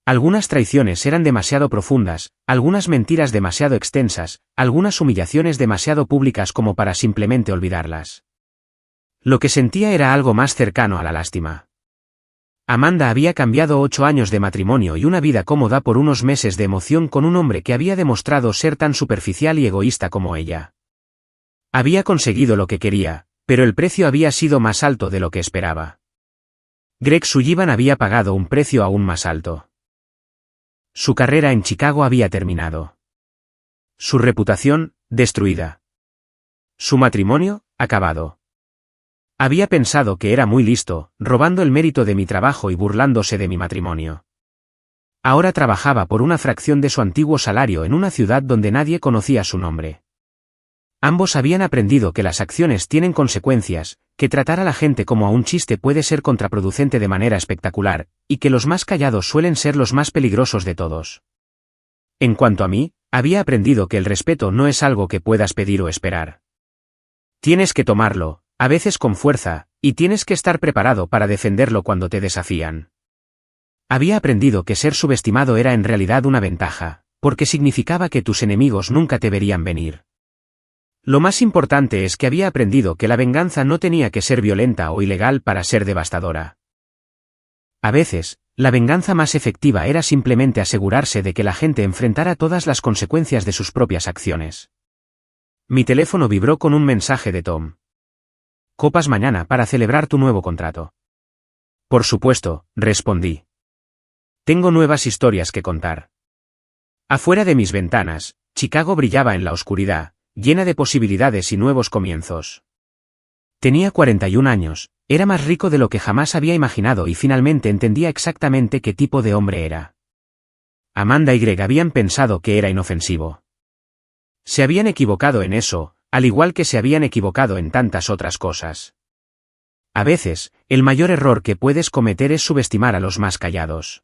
Algunas traiciones eran demasiado profundas, algunas mentiras demasiado extensas, algunas humillaciones demasiado públicas como para simplemente olvidarlas. Lo que sentía era algo más cercano a la lástima. Amanda había cambiado 8 años de matrimonio y una vida cómoda por unos meses de emoción con un hombre que había demostrado ser tan superficial y egoísta como ella. Había conseguido lo que quería, pero el precio había sido más alto de lo que esperaba. Greg Sullivan había pagado un precio aún más alto. Su carrera en Chicago había terminado. Su reputación, destruida. Su matrimonio, acabado. Había pensado que era muy listo, robando el mérito de mi trabajo y burlándose de mi matrimonio. Ahora trabajaba por una fracción de su antiguo salario en una ciudad donde nadie conocía su nombre. Ambos habían aprendido que las acciones tienen consecuencias, que tratar a la gente como a un chiste puede ser contraproducente de manera espectacular, y que los más callados suelen ser los más peligrosos de todos. En cuanto a mí, había aprendido que el respeto no es algo que puedas pedir o esperar. Tienes que tomarlo, a veces con fuerza, y tienes que estar preparado para defenderlo cuando te desafían. Había aprendido que ser subestimado era en realidad una ventaja, porque significaba que tus enemigos nunca te verían venir. Lo más importante es que había aprendido que la venganza no tenía que ser violenta o ilegal para ser devastadora. A veces, la venganza más efectiva era simplemente asegurarse de que la gente enfrentara todas las consecuencias de sus propias acciones. Mi teléfono vibró con un mensaje de Tom. «Copas mañana para celebrar tu nuevo contrato». «Por supuesto», respondí. «Tengo nuevas historias que contar». Afuera de mis ventanas, Chicago brillaba en la oscuridad, llena de posibilidades y nuevos comienzos. Tenía 41 años, era más rico de lo que jamás había imaginado y finalmente entendía exactamente qué tipo de hombre era. Amanda y Greg habían pensado que era inofensivo. Se habían equivocado en eso, al igual que se habían equivocado en tantas otras cosas. A veces, el mayor error que puedes cometer es subestimar a los más callados.